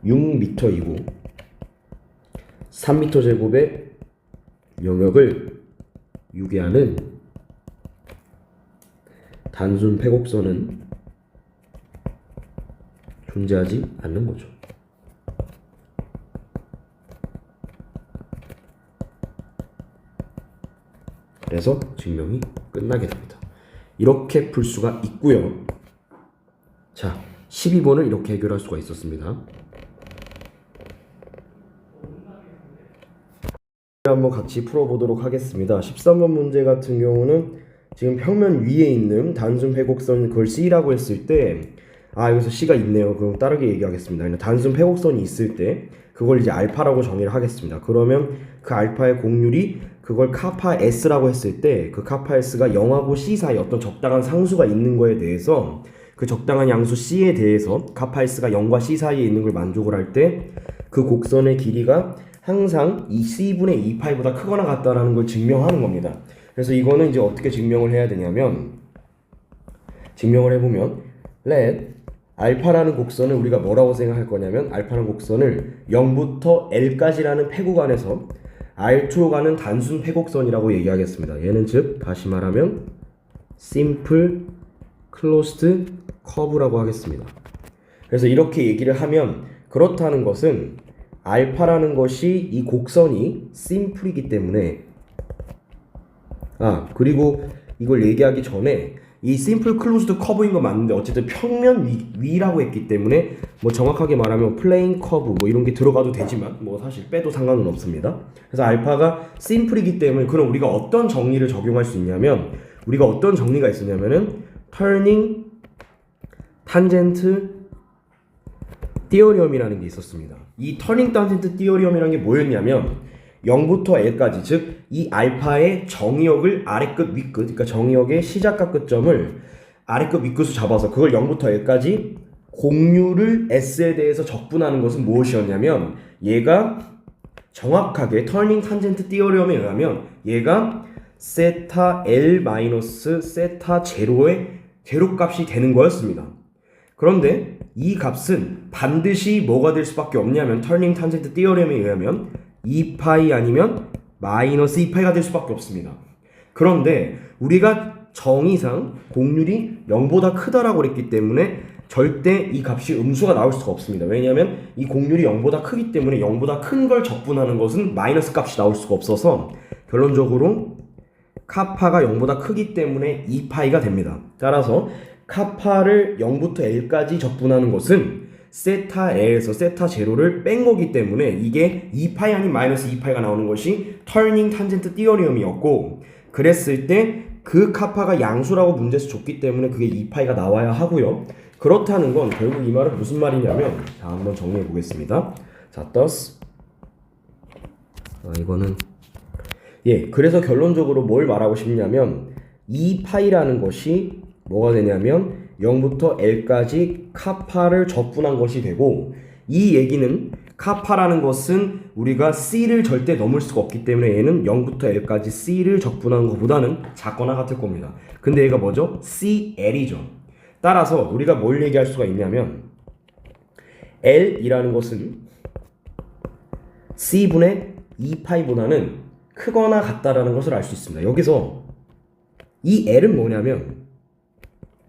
6m이고 3m 제곱의 영역을 유기하는 단순 폐곡선은 존재하지 않는 거죠. 그래서 증명이 끝나게 됩니다. 이렇게 풀 수가 있고요. 자, 12번을 이렇게 해결할 수가 있었습니다. 한번 같이 풀어보도록 하겠습니다. 13번 문제 같은 경우는 지금 평면 위에 있는 단순 회곡선 그걸 C라고 했을 때 여기서 C가 있네요. 그럼 다르게 얘기하겠습니다. 단순 회곡선이 있을 때 그걸 이제 알파라고 정의를 하겠습니다. 그러면 그 알파의 공률이 그걸 카파 S라고 했을 때 그 카파 S가 0하고 C 사이 어떤 적당한 상수가 있는 거에 대해서 그 적당한 양수 C에 대해서 카파 S가 0과 C 사이에 있는 걸 만족을 할 때 그 곡선의 길이가 항상 이 C분의 2파이보다 크거나 같다라는 걸 증명하는 겁니다. 그래서 이거는 이제 어떻게 증명을 해야 되냐면 증명을 해보면 let 알파라는 곡선을 우리가 뭐라고 생각할 거냐면 알파라는 곡선을 0부터 L까지라는 폐구간에서 R초로 가는 단순 폐곡선이라고 얘기하겠습니다. 얘는 즉 다시 말하면 simple closed curve라고 하겠습니다. 그래서 이렇게 얘기를 하면 그렇다는 것은 알파라는 것이 이 곡선이 심플이기 때문에 그리고 이걸 얘기하기 전에 이 심플 클로즈드 커브인 거 맞는데 어쨌든 평면 위라고 했기 때문에 뭐 정확하게 말하면 플레인 커브 뭐 이런 게 들어가도 되지만 뭐 사실 빼도 상관은 없습니다. 그래서 알파가 심플이기 때문에 그럼 우리가 어떤 정리를 적용할 수 있냐면 우리가 어떤 정리가 있었냐면은 터닝 탄젠트 띠어리엄이라는 게 있었습니다. 이 터닝 탄젠트 띠어리엄이라는 게 뭐였냐면 0부터 L까지 즉 이 알파의 정의역을 아래끝 위끝 그러니까 정의역의 시작과 끝점을 아래끝 위끝으로 잡아서 그걸 0부터 L까지 공률을 S에 대해서 적분하는 것은 무엇이었냐면 얘가 정확하게 터닝 탄젠트 띠어리엄에 의하면 얘가 세타 L 마이너스 세타 제로의 제로값이 되는 거였습니다. 그런데 이 값은 반드시 뭐가 될 수밖에 없냐면 터닝 탄젠트 띠어리엄에 의하면 2파이 아니면 마이너스 2파이가 될 수밖에 없습니다. 그런데 우리가 정의상 공률이 0보다 크다라고 그랬기 때문에 절대 이 값이 음수가 나올 수가 없습니다. 왜냐하면 이 공률이 0보다 크기 때문에 0보다 큰 걸 적분하는 것은 마이너스 값이 나올 수가 없어서 결론적으로 카파가 0보다 크기 때문에 2파이가 됩니다. 따라서 카파를 0부터 L까지 적분하는 것은 세타 L에서 세타 제로를 뺀 거기 때문에 이게 2파이 아닌 마이너스 2파이가 나오는 것이 터닝 탄젠트 티어리엄이었고, 그랬을 때 그 카파가 양수라고 문제에서 줬기 때문에 그게 2파이가 나와야 하고요. 그렇다는 건 결국 이 말은 무슨 말이냐면, 자, 한번 정리해 보겠습니다. 자, thus 이거는 그래서 결론적으로 뭘 말하고 싶냐면 2파이라는 것이 뭐가 되냐면 0부터 L까지 카파를 적분한 것이 되고, 이 얘기는 카파라는 것은 우리가 C를 절대 넘을 수가 없기 때문에 얘는 0부터 L까지 C를 적분한 것보다는 작거나 같을 겁니다. 근데 얘가 뭐죠? CL이죠. 따라서 우리가 뭘 얘기할 수가 있냐면 L이라는 것은 C분의 2파이보다는 크거나 같다라는 것을 알 수 있습니다. 여기서 이 L은 뭐냐면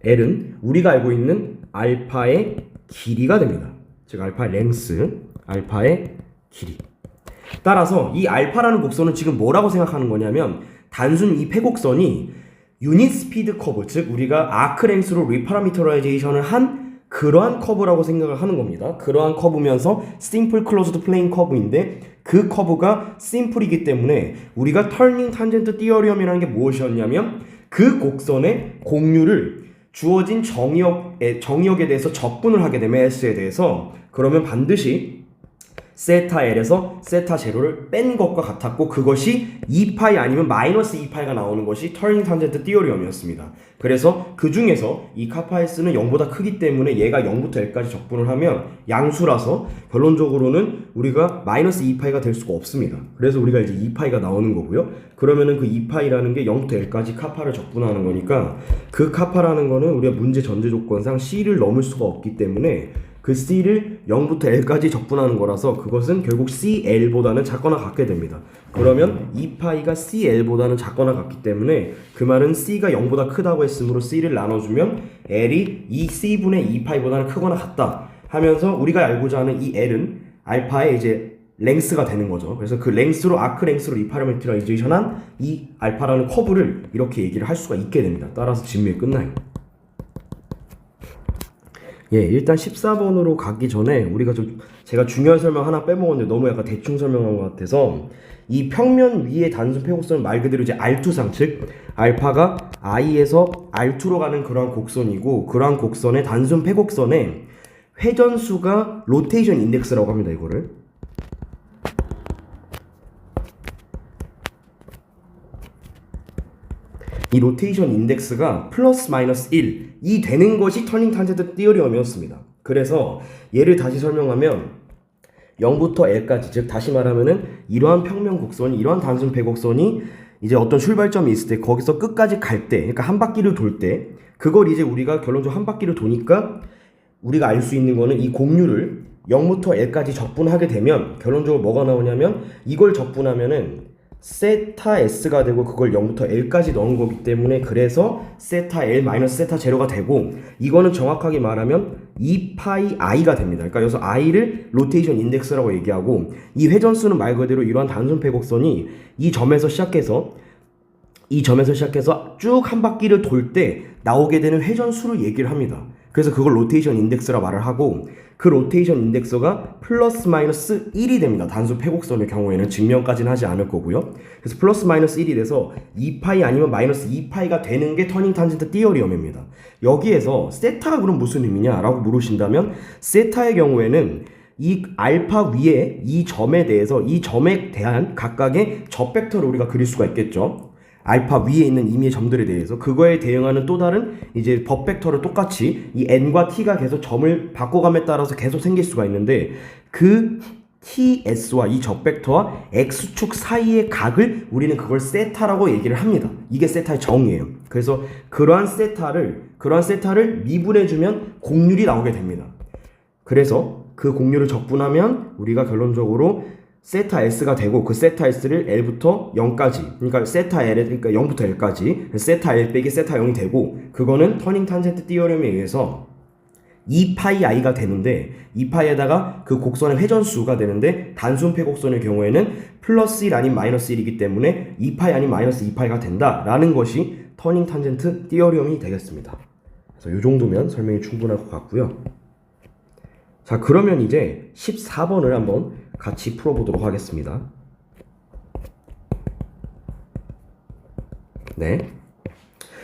L은 우리가 알고 있는 알파의 길이가 됩니다. 즉 알파의 랭스, 알파의 길이. 따라서 이 알파라는 곡선은 지금 뭐라고 생각하는 거냐면 단순 이 폐곡선이 유닛 스피드 커브, 즉 우리가 아크 랭스로 리파라미터라이제이션을 한 그러한 커브라고 생각을 하는 겁니다. 그러한 커브면서 심플 클로즈드 플레인 커브인데 그 커브가 심플이기 때문에 우리가 터닝 탄젠트 티어리엄이라는 게 무엇이었냐면 그 곡선의 공률을 주어진 정의역에 대해서 적분을 하게 되면 S에 대해서, 그러면 반드시 세타 L에서 세타 제로를 뺀 것과 같았고, 그것이 2파이 아니면 마이너스 2파이가 나오는 것이 터닝 탄젠트 티어리엄이었습니다. 그래서 그 중에서 이 카파 S는 0보다 크기 때문에 얘가 0부터 L까지 적분을 하면 양수라서 결론적으로는 우리가 마이너스 2파이가 될 수가 없습니다. 그래서 우리가 이제 2파이가 나오는 거고요. 그러면은 그 2파이라는 게 0부터 L까지 카파를 적분하는 거니까 그 카파라는 거는 우리가 문제 전제 조건상 C를 넘을 수가 없기 때문에 그 C를 0부터 L까지 적분하는 거라서 그것은 결국 CL보다는 작거나 같게 됩니다. 그러면 2파이가 CL보다는 작거나 같기 때문에 그 말은 C가 0보다 크다고 했으므로 C를 나눠주면 L이 이 C분의 2파이보다는 크거나 같다 하면서 우리가 알고자 하는 이 L은 알파의 이제 랭스가 되는 거죠. 그래서 그 랭스로 아크 랭스로 리파라미터라이제이션한 이 알파라는 커브를 이렇게 얘기를 할 수가 있게 됩니다. 따라서 진밀 끝나요. 일단 14번으로 가기 전에 우리가 제가 중요한 설명 하나 빼먹었는데 너무 약간 대충 설명한 것 같아서, 이 평면 위의 단순 폐곡선은 말 그대로 이제 R2상, 즉 알파가 I에서 R2로 가는 그러한 곡선이고, 그러한 곡선의 단순 폐곡선의 회전수가 로테이션 인덱스라고 합니다. 이거를 이 로테이션 인덱스가 플러스 마이너스 1이 되는 것이 터닝 탄젠트 티어리엄이었습니다. 그래서 얘를 다시 설명하면 0부터 L까지, 즉 다시 말하면은 이러한 평면 곡선이, 이러한 단순 폐곡선이 이제 어떤 출발점이 있을 때 거기서 끝까지 갈 때, 그러니까 한 바퀴를 돌 때, 그걸 이제 우리가 결론적으로 한 바퀴를 도니까 우리가 알 수 있는 거는 이 공률을 0부터 L까지 적분하게 되면 결론적으로 뭐가 나오냐면 이걸 적분하면은 세타 S가 되고 그걸 0부터 L까지 넣은 거기 때문에 그래서 세타 L 마이너스 세타 제로가 되고, 이거는 정확하게 말하면 2파이 I가 됩니다. 그러니까 여기서 I를 로테이션 인덱스라고 얘기하고, 이 회전수는 말 그대로 이러한 단순 폐곡선이 이 점에서 시작해서 쭉 한 바퀴를 돌 때 나오게 되는 회전수를 얘기를 합니다. 그래서 그걸 로테이션 인덱스라 말을 하고, 그 로테이션 인덱스가 플러스 마이너스 1이 됩니다. 단순 폐곡선의 경우에는 증명까지는 하지 않을 거고요. 그래서 플러스 마이너스 1이 돼서 2파이 아니면 마이너스 2파이가 되는 게 터닝 탄젠트 티어리엄입니다. 여기에서 세타가 그럼 무슨 의미냐 라고 물으신다면, 세타의 경우에는 이 알파 위에 이 점에 대해서, 이 점에 대한 각각의 접벡터를 우리가 그릴 수가 있겠죠. 알파 위에 있는 임의의 점들에 대해서 그거에 대응하는 또 다른 이제 법벡터를 똑같이 이 n과 t가 계속 점을 바꿔감에 따라서 계속 생길 수가 있는데, 그 ts와 이 접벡터와 x축 사이의 각을 우리는 그걸 세타라고 얘기를 합니다. 이게 세타의 정의예요. 그래서 그러한 세타를 미분해주면 공률이 나오게 됩니다. 그래서 그 공률을 적분하면 우리가 결론적으로 세타 S가 되고, 그 세타 S를 L부터 0까지, 그러니까 세타 L, 그러니까 0부터 L까지 세타 L 빼기 세타 0이 되고, 그거는 터닝 탄젠트 티어리엄에 의해서 2파이 I가 되는데, 2파이에다가 그 곡선의 회전수가 되는데, 단순 폐곡선의 경우에는 플러스 1 아닌 마이너스 1이기 때문에 2파이 아닌 마이너스 2파이가 된다라는 것이 터닝 탄젠트 티어리엄이 되겠습니다. 이 정도면 설명이 충분할 것 같고요. 자, 그러면 이제 14번을 한번 같이 풀어보도록 하겠습니다. 네.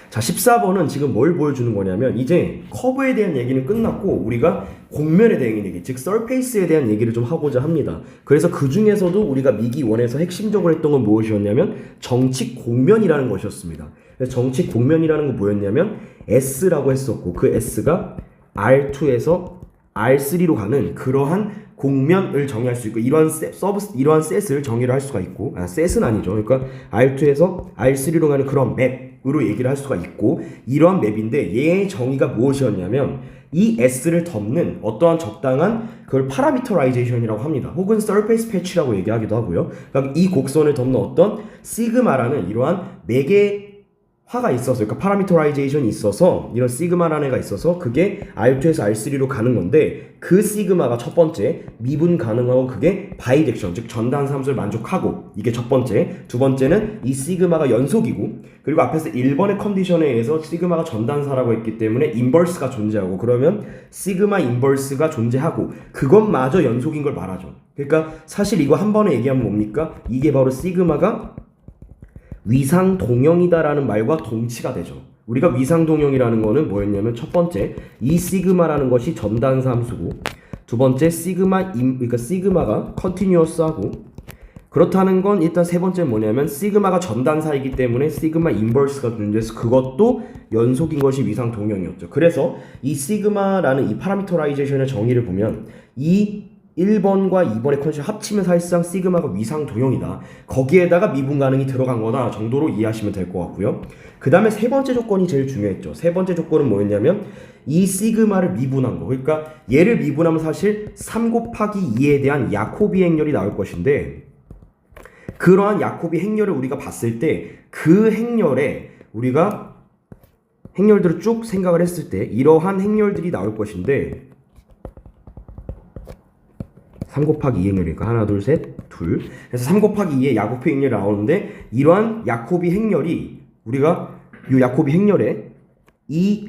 자, 14번은 지금 뭘 보여주는 거냐면 이제 커브에 대한 얘기는 끝났고 우리가 곡면에 대한 얘기, 즉 서페이스에 대한 얘기를 좀 하고자 합니다. 그래서 그 중에서도 우리가 미기 1에서 핵심적으로 했던 건 무엇이었냐면 정칙 곡면이라는 것이었습니다. 그래서 정칙 곡면이라는 건 뭐였냐면 S라고 했었고 그 S가 R2에서 R3로 가는 그러한 곡면을 정의할 수 있고 이러한 셋을 정의를 할 수가 있고 셋은 아니죠. 그러니까 R2에서 R3로 가는 그런 맵으로 얘기를 할 수가 있고 이러한 맵인데 얘의 정의가 무엇이었냐면 이 S를 덮는 어떠한 적당한 그걸 파라미터라이제이션이라고 합니다. 혹은 서페이스 패치라고 얘기하기도 하고요. 그러니까 이 곡선을 덮는 어떤 시그마라는 이러한 매개화가 있어서 그러니까 파라미터라이제이션이 있어서 이런 시그마라는 애가 있어서 그게 R2에서 R3로 가는 건데 그 시그마가 첫 번째 미분 가능하고 그게 바이젝션 즉 전단 함수를 만족하고 이게 첫 번째. 두 번째는 이 시그마가 연속이고 그리고 앞에서 1번의 컨디션에 의해서 시그마가 전단사라고 했기 때문에 인버스가 존재하고 그러면 시그마 인버스가 존재하고 그것마저 연속인 걸 말하죠. 그러니까 사실 이거 한 번에 얘기하면 뭡니까? 이게 바로 시그마가 위상동형이다라는 말과 동치가 되죠. 우리가 위상동형이라는 거는 뭐였냐면 첫 번째 이 시그마라는 것이 전단사 함수고 두 번째 그러니까 시그마가 컨티뉴어스하고 그렇다는 건 일단 세 번째 뭐냐면 시그마가 전단사이기 때문에 시그마 인버스가 존재해서 그것도 연속인 것이 위상동형이었죠. 그래서 이 시그마라는 이 파라미터라이제이션의 정의를 보면 이 1번과 2번의 컨디션 합치면 사실상 시그마가 위상동형이다. 거기에다가 미분 가능이 들어간 거다 정도로 이해하시면 될 것 같고요. 그 다음에 세 번째 조건이 제일 중요했죠. 세 번째 조건은 뭐였냐면 이 시그마를 미분한 거. 그러니까 얘를 미분하면 사실 3 곱하기 2에 대한 야코비 행렬이 나올 것인데 그러한 야코비 행렬을 우리가 봤을 때 그 행렬에 우리가 행렬들을 쭉 생각을 했을 때 이러한 행렬들이 나올 것인데 3 곱하기 2 행렬이니까 하나 둘 셋 둘 그래서 3 곱하기 2의 야코비 행렬이 나오는데 이러한 야코비 행렬이 우리가 요 야코비 행렬에 이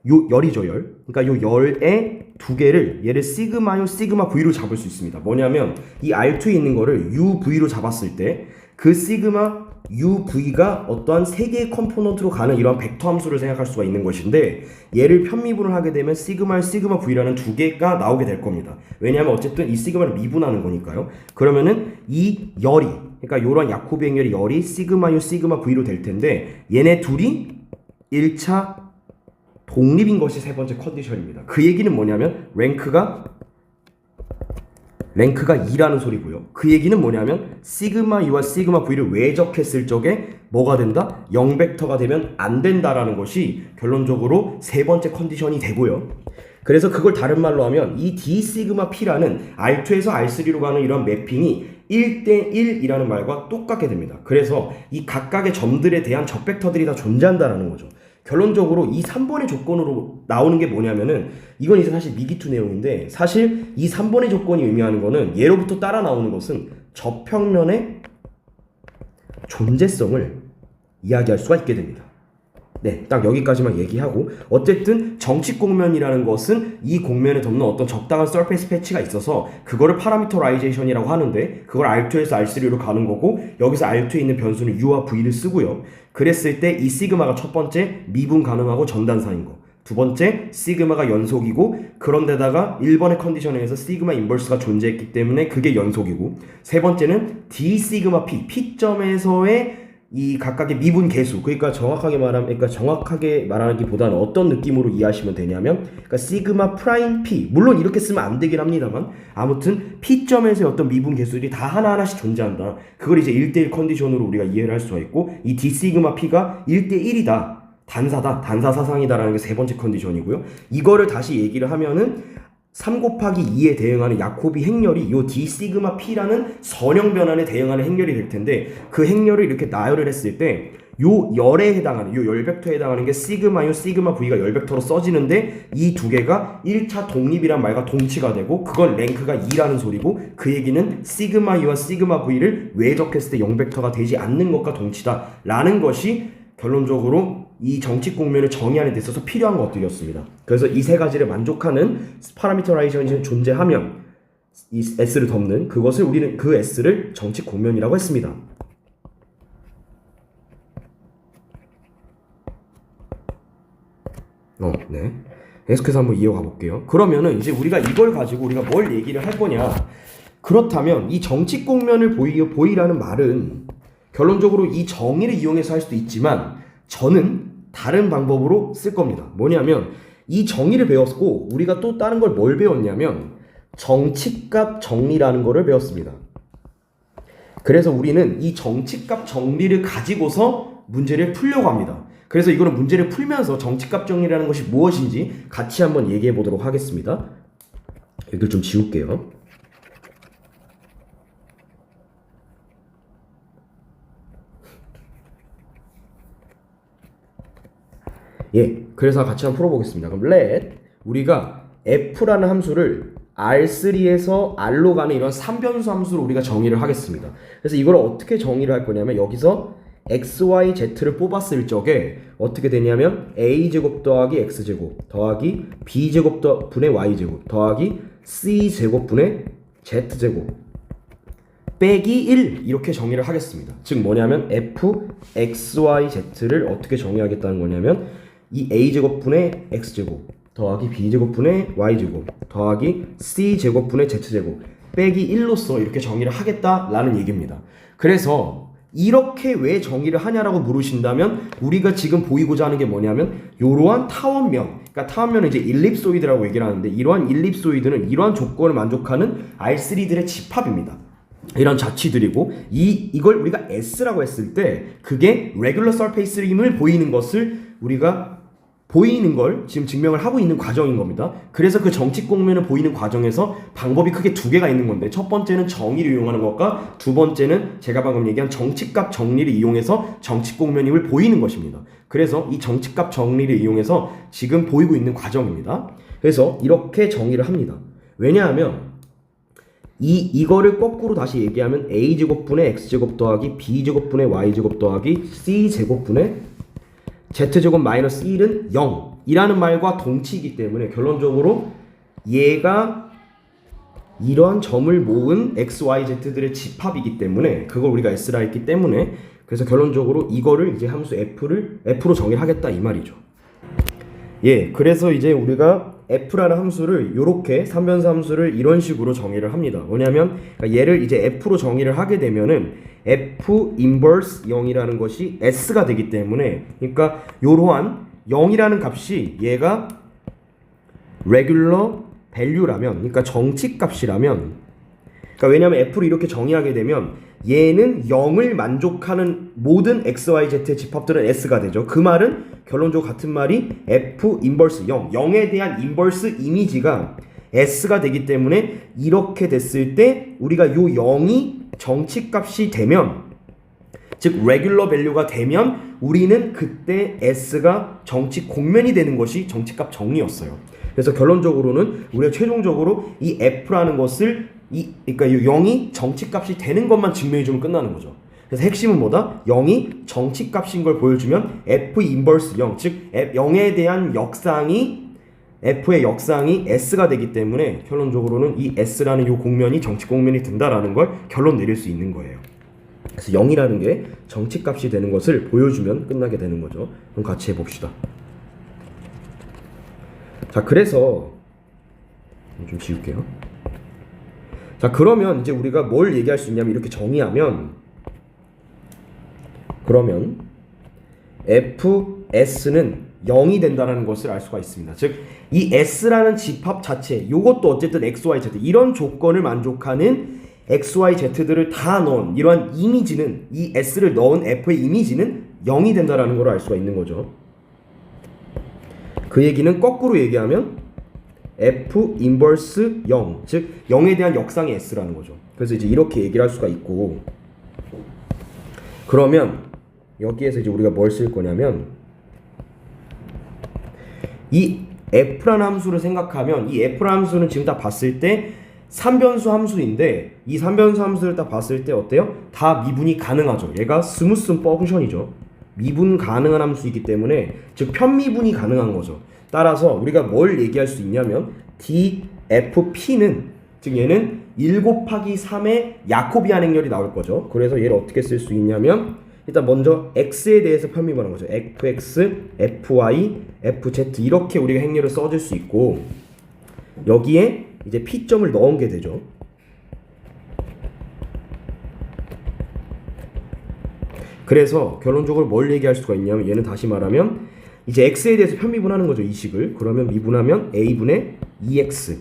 요 열이죠 열. 그러니까 요 열의 두 개를 얘를 시그마요 시그마 V로 잡을 수 있습니다. 뭐냐면 이 R2에 있는 거를 UV로 잡았을 때 그 시그마 UV가 어떠한 세 개의 컴포넌트로 가는 이러한 벡터 함수를 생각할 수가 있는 것인데 얘를 편미분을 하게 되면 시그마 V라는 두 개가 나오게 될 겁니다. 왜냐하면 어쨌든 이 시그마를 미분하는 거니까요. 그러면은 이 열이 그러니까 요런 야코비 행렬의 열이 시그마요 시그마 V로 될 텐데 얘네 둘이 1차 독립인 것이 세 번째 컨디션입니다. 그 얘기는 뭐냐면 랭크가 2라는 소리고요. 그 얘기는 뭐냐면 시그마 U와 시그마 V를 외적했을 적에 뭐가 된다? 0벡터가 되면 안 된다라는 것이 결론적으로 세 번째 컨디션이 되고요. 그래서 그걸 다른 말로 하면 이 D 시그마 P라는 R2에서 R3로 가는 이런 매핑이 1대1이라는 말과 똑같게 됩니다. 그래서 이 각각의 점들에 대한 적벡터들이 다 존재한다라는 거죠. 결론적으로 이 3번의 조건으로 나오는 게 뭐냐면은 이건 이제 사실 미기투 내용인데 사실 이 3번의 조건이 의미하는 거는 예로부터 따라 나오는 것은 저평면의 존재성을 이야기할 수가 있게 됩니다. 네, 딱 여기까지만 얘기하고 어쨌든 정칙 곡면이라는 것은 이 곡면에 덮는 어떤 적당한 서페이스 패치가 있어서 그거를 파라미터라이제이션이라고 하는데 그걸 R2에서 R3로 가는 거고 여기서 R2에 있는 변수는 U와 V를 쓰고요. 그랬을 때 이 시그마가 첫 번째 미분 가능하고 전단사인 거. 두 번째 시그마가 연속이고 그런데다가 1번의 컨디션에 의해서 시그마 인버스가 존재했기 때문에 그게 연속이고 세 번째는 D 시그마 P P점에서의 이 각각의 미분 계수 그러니까 정확하게 말하기보다는 어떤 느낌으로 이해하시면 되냐면 그러니까 시그마 프라임 P 물론 이렇게 쓰면 안 되긴 합니다만 아무튼 P점에서의 어떤 미분 계수들이 다 하나하나씩 존재한다. 그걸 이제 1대1 컨디션으로 우리가 이해를 할 수가 있고 이 D 시그마 P가 1대1이다. 단사다. 단사 사상이다라는 게 세 번째 컨디션이고요. 이거를 다시 얘기를 하면은 3 곱하기 2에 대응하는 야코비 행렬이 요 D 시그마 P라는 선형 변환에 대응하는 행렬이 될 텐데 그 행렬을 이렇게 나열을 했을 때 요 열에 해당하는 요 열벡터에 해당하는 게 시그마요 시그마 V가 열벡터로 써지는데 이 두 개가 1차 독립이란 말과 동치가 되고 그건 랭크가 2라는 소리고 그 얘기는 시그마 U와 시그마 V를 외적했을 때 0벡터가 되지 않는 것과 동치다 라는 것이 결론적으로 이 정칙 공면을 정의하는 데 있어서 필요한 것들이었습니다. 그래서 이 세 가지를 만족하는 파라미터라이제이션이 존재하면 이 S를 덮는 그것을 우리는 그 S를 정칙 공면이라고 했습니다. 네. 계속해서 한번 이어가 볼게요. 그러면은 이제 우리가 이걸 가지고 우리가 뭘 얘기를 할 거냐? 그렇다면 이 정칙 공면을 보이라는 말은 결론적으로 이 정의를 이용해서 할 수도 있지만 저는 다른 방법으로 쓸 겁니다. 뭐냐면 이 정의를 배웠고 우리가 또 다른 걸 뭘 배웠냐면 정칙값 정리라는 거를 배웠습니다. 그래서 우리는 이 정칙값 정리를 가지고서 문제를 풀려고 합니다. 그래서 이거는 문제를 풀면서 정칙값 정리라는 것이 무엇인지 같이 한번 얘기해 보도록 하겠습니다. 여기를 좀 지울게요. 예, 그래서 같이 한번 풀어보겠습니다. 그럼 let 우리가 f라는 함수를 R3에서 R로 가는 이런 3변수 함수로 우리가 정의를 하겠습니다. 그래서 이걸 어떻게 정의를 할 거냐면 여기서 x, y, z를 뽑았을 적에 어떻게 되냐면 a제곱 더하기 x제곱 더하기 b제곱 분의 y제곱 더하기 c제곱 분의 z제곱 빼기 1 이렇게 정의를 하겠습니다. 즉 뭐냐면 f, x, y, z를 어떻게 정의하겠다는 거냐면 이 a제곱분의 x제곱 더하기 b제곱분의 y제곱 더하기 c제곱분의 z제곱 빼기 1로서 이렇게 정의를 하겠다라는 얘기입니다. 그래서 이렇게 왜 정의를 하냐라고 물으신다면 우리가 지금 보이고자 하는 게 뭐냐면 이러한 타원면, 그러니까 타원면은 이제 일립소이드라고 얘기를 하는데 이러한 일립소이드는 이러한 조건을 만족하는 R3들의 집합입니다. 이런 자취들이고 이걸 우리가 S라고 했을 때 그게 레귤러 서페이스임을 보이는 것을 우리가 보이는 걸 지금 증명을 하고 있는 과정인 겁니다. 그래서 그 정칙 공면을 보이는 과정에서 방법이 크게 두 개가 있는 건데 첫 번째는 정의를 이용하는 것과 두 번째는 제가 방금 얘기한 정칙값 정리를 이용해서 정칙 공면임을 보이는 것입니다. 그래서 이 정칙값 정리를 이용해서 지금 보이고 있는 과정입니다. 그래서 이렇게 정의를 합니다. 왜냐하면 이거를 거꾸로 다시 얘기하면 a제곱분의 x제곱 더하기 b제곱분의 y제곱 더하기 c제곱분의 z제곱 마이너스 1은 0이라는 말과 동치이기 때문에 결론적으로 얘가 이러한 점을 모은 x, y, z들의 집합이기 때문에 그걸 우리가 s라 했기 때문에 그래서 결론적으로 이거를 이제 함수 f로 정의를 하겠다 이 말이죠. 예, 그래서 이제 우리가 f라는 함수를 이렇게 3변수 함수를 이런 식으로 정의를 합니다. 뭐냐면 그러니까 얘를 이제 f로 정의를 하게 되면은 f 인버스 0이라는 것이 s가 되기 때문에 그러니까 이러한 0이라는 값이 얘가 regular value라면 그러니까 정칙 값이라면 그러니까 왜냐면 f를 이렇게 정의하게 되면 얘는 0을 만족하는 모든 x, y, z의 집합들은 s가 되죠. 그 말은 결론적으로 같은 말이 f 인버스 0, 0에 대한 인버스 이미지가 s가 되기 때문에 이렇게 됐을 때 우리가 요 0이 정칙값이 되면 즉 레귤러 밸류가 되면 우리는 그때 s가 정칙 공면이 되는 것이 정칙값 정리였어요. 그래서 결론적으로는 우리가 최종적으로 이 f라는 것을 그러니까 이 0이 정칙값이 되는 것만 증명해주면 끝나는 거죠. 그래서 핵심은 뭐다? 0이 정칙값인 걸 보여주면 f 인버스 0, 즉 0에 대한 역상이 f의 역상이 s가 되기 때문에 결론적으로는 이 s라는 이 공면이 정칙 공면이 된다라는 걸 결론 내릴 수 있는 거예요. 그래서 0이라는 게 정칙값이 되는 것을 보여주면 끝나게 되는 거죠. 그럼 같이 해봅시다. 자, 그래서 좀 지울게요. 자, 그러면 이제 우리가 뭘 얘기할 수 있냐면 이렇게 정의하면 그러면 fs는 0이 된다는 것을 알 수가 있습니다. 즉 이 s라는 집합 자체 이것도 어쨌든 x, y, z 이런 조건을 만족하는 x, y, z들을 다 넣은 이러한 이미지는 이 s를 넣은 f의 이미지는 0이 된다는 걸 알 수가 있는 거죠. 그 얘기는 거꾸로 얘기하면 f 인버스 0, 즉 0에 대한 역상이 s라는 거죠. 그래서 이제 이렇게 얘기를 할 수가 있고 그러면 여기에서 이제 우리가 뭘 쓸 거냐면 이 f라는 함수를 생각하면 이 f라는 함수는 지금 다 봤을 때 3변수 함수인데 이 3변수 함수를 딱 봤을 때 어때요? 다 미분이 가능하죠. 얘가 스무슨 펑션이죠. 미분 가능한 함수이기 때문에 즉 편미분이 가능한 거죠. 따라서 우리가 뭘 얘기할 수 있냐면 DFP는 즉 얘는 1 곱하기 3의 야코비안 행렬이 나올 거죠. 그래서 얘를 어떻게 쓸 수 있냐면 일단 먼저 x에 대해서 편미분한 거죠. fx, fy, fz 이렇게 우리가 행렬을 써줄 수 있고 여기에 이제 p점을 넣은 게 되죠. 그래서 결론적으로 뭘 얘기할 수가 있냐면 얘는 다시 말하면 이제 x에 대해서 편미분하는 거죠. 이 식을. 그러면 미분하면 a분의 2x,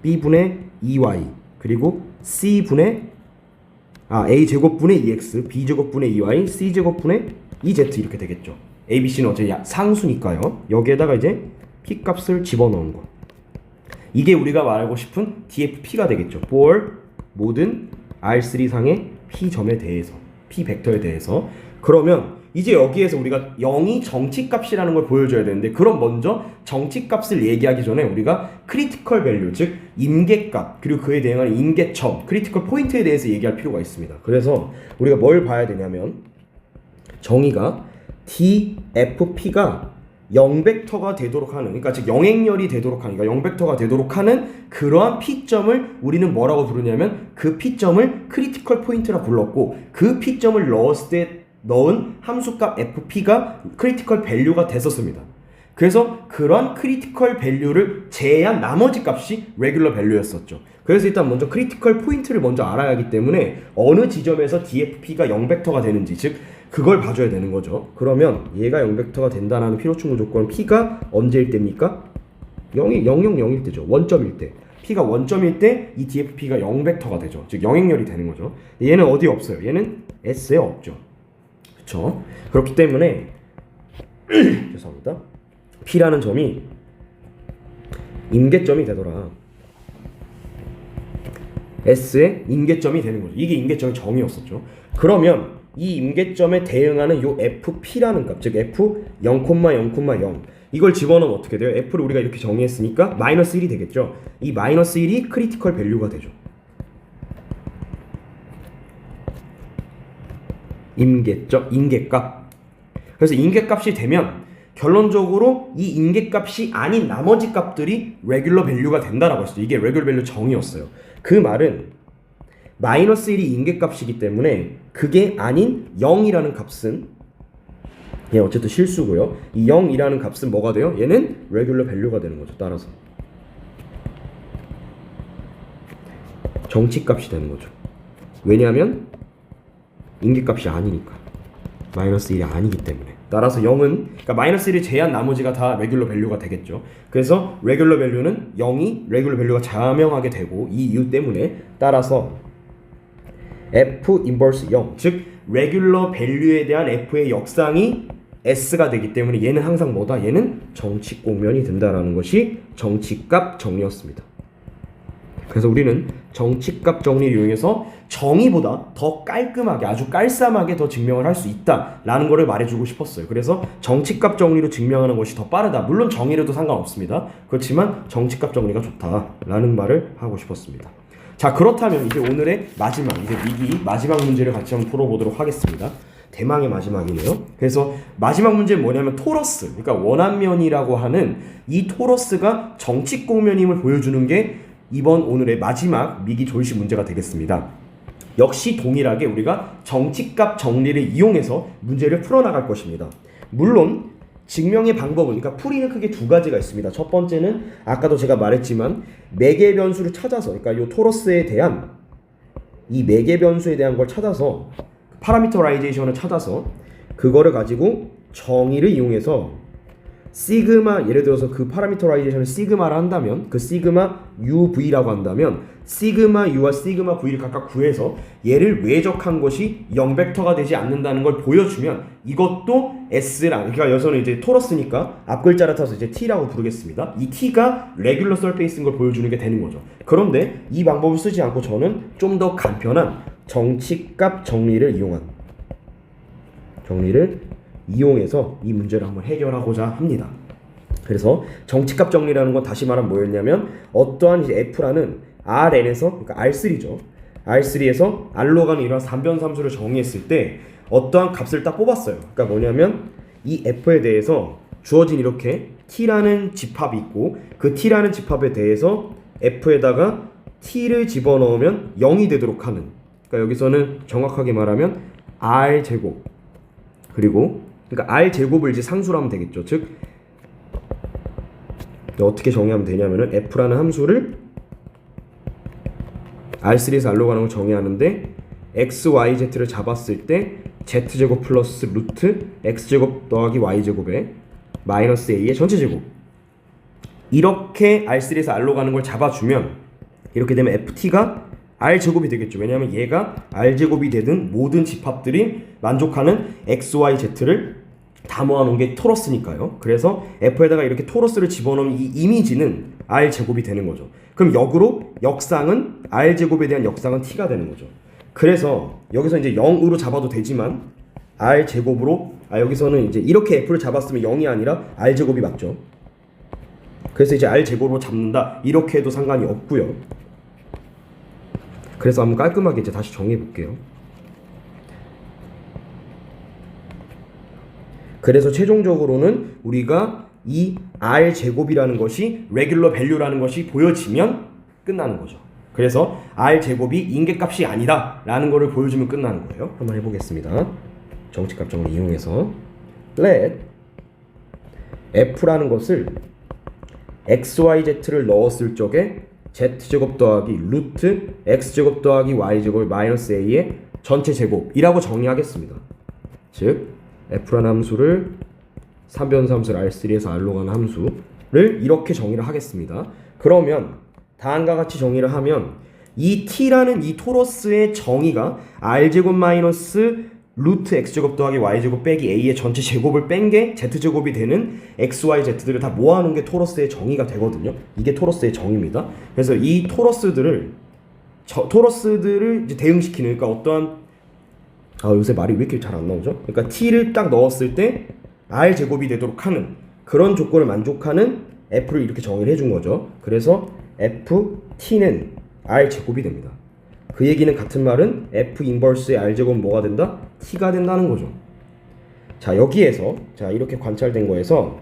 b분의 2y 그리고 c분의 a제곱분의 2x, b제곱분의 2y, c제곱분의 2z 이렇게 되겠죠. abc는 어차피 상수니까요. 여기에다가 이제 p값을 집어넣은 거. 이게 우리가 말하고 싶은 DFP가 되겠죠. for 모든 R3상의 P점에 대해서, P 벡터에 대해서. 그러면 이제 여기에서 우리가 0이 정치값이라는 걸 보여줘야 되는데 그럼 먼저 정치값을 얘기하기 전에 우리가 크리티컬 밸류, 즉 임계값 그리고 그에 대응하는 임계점, 크리티컬 포인트에 대해서 얘기할 필요가 있습니다. 그래서 우리가 뭘 봐야 되냐면 정의가 DFP가 0벡터가 되도록 하는, 그러니까 즉 영행렬이 되도록 하는, 그러니까 0벡터가 되도록 하는 그러한 P점을 우리는 뭐라고 부르냐면 그 P점을 크리티컬 포인트라 불렀고 그 P점을 넣었을 때 넣은 함수값 FP가 크리티컬 밸류가 됐었습니다. 그래서 그런 크리티컬 밸류를 제외한 나머지 값이 레귤러 밸류였었죠. 그래서 일단 먼저 크리티컬 포인트를 먼저 알아야 하기 때문에 어느 지점에서 DFP가 0벡터가 되는지, 즉 그걸 봐줘야 되는 거죠. 그러면 얘가 0벡터가 된다는 필요충분 조건 P가 언제일 때입니까? 0이 000일 때죠. 원점일 때. P가 원점일 때 이 DFP가 0벡터가 되죠. 즉 영행렬이 되는 거죠. 얘는 어디 없어요? 얘는 S에 없죠. 그렇죠? 그렇기 때문에 죄송합니다. P라는 점이 임계점이 되더라. S의 임계점이 되는 거죠. 이게 임계점의 정의였었죠. 그러면 이 임계점에 대응하는 요 FP라는 값, 즉 F 0,0,0 이걸 집어넣으면 어떻게 돼요? F를 우리가 이렇게 정의했으니까 마이너스 1이 되겠죠. 이 마이너스 1이 크리티컬 밸류가 되죠. 임계값. 그래서 임계값이 되면 결론적으로 이 임계값이 아닌 나머지 값들이 레귤러 밸류가 된다라고 했어요. 이게 레귤러 밸류 정의였어요. 그 말은 마이너스 1이 임계값이기 때문에 그게 아닌 0이라는 값은 얘 어쨌든 실수고요. 이 0이라는 값은 뭐가 돼요? 얘는 레귤러 밸류가 되는 거죠. 따라서 정치값이 되는 거죠. 왜냐하면 임계값이 아니니까. 마이너스 1이 아니기 때문에. 따라서 0은 그러니까 마이너스 1을 제외한 나머지가 다 레귤러 밸류가 되겠죠. 그래서 레귤러 밸류는 0이 레귤러 밸류가 자명하게 되고 이 이유 때문에 따라서 F 인버스 0, 즉 레귤러 밸류에 대한 F의 역상이 S가 되기 때문에 얘는 항상 뭐다? 얘는 정치공면이 된다라는 것이 정치값 정리였습니다. 그래서 우리는 정치값 정리를 이용해서 정의보다 더 깔끔하게, 아주 깔쌈하게 더 증명을 할 수 있다라는 거를 말해주고 싶었어요. 그래서 정치값 정리로 증명하는 것이 더 빠르다. 물론 정의로도 상관없습니다. 그렇지만 정치값 정리가 좋다라는 말을 하고 싶었습니다. 자, 그렇다면 이제 오늘의 마지막, 이제 미기 마지막 문제를 같이 한번 풀어보도록 하겠습니다. 대망의 마지막이네요. 그래서 마지막 문제는 뭐냐면 토러스, 그러니까 원안면이라고 하는 이 토러스가 정치공면임을 보여주는 게 이번 오늘의 마지막 미기 조리식 문제가 되겠습니다. 역시 동일하게 우리가 정치값 정리를 이용해서 문제를 풀어나갈 것입니다. 물론 증명의 방법은, 그러니까 풀이는 크게 두 가지가 있습니다. 첫 번째는 아까도 제가 말했지만 매개 변수를 찾아서, 그러니까 이 토러스에 대한 이 매개 변수에 대한 걸 찾아서 파라미터라이제이션을 찾아서 그거를 가지고 정의를 이용해서 시그마, 예를 들어서 그 파라미터라이제이션을 시그마라 한다면 그 시그마 UV라고 한다면 시그마 U와 시그마 V를 각각 구해서 얘를 외적한 것이 0벡터가 되지 않는다는 걸 보여주면 이것도 S랑, 그러니까 여기서는 이제 토러스니까 앞글자를 타서 이제 T라고 부르겠습니다. 이 T가 레귤러 서페이스인 걸 보여주는 게 되는 거죠. 그런데 이 방법을 쓰지 않고 저는 좀 더 간편한 정치값 정리를 이용해서 이 문제를 한번 해결하고자 합니다. 그래서 정치값 정리라는 건 다시 말하면 뭐였냐면 어떠한 이제 F라는 Rn에서, 그러니까 R3죠. R3에서 R로 가는 이러한 삼변삼수를 정의했을 때 어떠한 값을 딱 뽑았어요. 그러니까 뭐냐면 이 f에 대해서 주어진 이렇게 t라는 집합이 있고 그 t라는 집합에 대해서 f에다가 t를 집어넣으면 0이 되도록 하는, 그러니까 여기서는 정확하게 말하면 r 제곱, 그리고 그러니까 r 제곱을 이제 상수로 하면 되겠죠. 즉 어떻게 정의하면 되냐면은 f라는 함수를 R3에서 R로 가는 걸 정의하는데 x, y, z를 잡았을 때 z제곱 플러스 루트 x제곱 더하기 y제곱에 마이너스 a의 전체 제곱, 이렇게 R3에서 R로 가는 걸 잡아주면 이렇게 되면 ft가 r제곱이 되겠죠. 왜냐하면 얘가 r제곱이 되든 모든 집합들이 만족하는 x, y, z를 다 모아놓은 게 토러스니까요. 그래서 f에다가 이렇게 토러스를 집어넣으면 이 이미지는 r제곱이 되는 거죠. 그럼 역으로 역상은 r제곱에 대한 역상은 t가 되는 거죠. 그래서 여기서 이제 0으로 잡아도 되지만 r제곱으로, 여기서는 이제 이렇게 f를 잡았으면 0이 아니라 r제곱이 맞죠. 그래서 이제 r제곱으로 잡는다 이렇게 해도 상관이 없고요. 그래서 한번 깔끔하게 이제 다시 정리해 볼게요. 그래서 최종적으로는 우리가 이 r제곱이라는 것이 레귤러 밸류라는 것이 보여지면 끝나는 거죠. 그래서 r제곱이 인계값이 아니다 라는 거를 보여주면 끝나는 거예요. 한번 해보겠습니다. 정치값 정리 이용해서 let f라는 것을 x, y, z를 넣었을 적에 z제곱 더하기 루트 x제곱 더하기 y제곱 마이너스 a의 전체 제곱이라고 정의하겠습니다. 즉 f라는 함수를 3변수 함수를 R3에서 R로 가는 함수를 이렇게 정의를 하겠습니다. 그러면 다음과 같이 정의를 하면 이 t라는 이 토러스의 정의가 r제곱 마이너스 루트 x제곱 더하기 y제곱 빼기 a의 전체 제곱을 뺀 게 z제곱이 되는 x, y, z들을 다 모아놓은 게 토러스의 정의가 되거든요. 이게 토러스의 정의입니다. 그래서 이 토러스들을 이제 대응시키는, 그러니까 어떠한 요새 말이 왜 이렇게 잘 안 나오죠? 그러니까 t를 딱 넣었을 때 r 제곱이 되도록 하는 그런 조건을 만족하는 f를 이렇게 정의를 해준 거죠. 그래서 ft는 r 제곱이 됩니다. 그 얘기는 같은 말은 f 인버스의 r 제곱은 뭐가 된다? t가 된다는 거죠. 자, 여기에서 자 이렇게 관찰된 거에서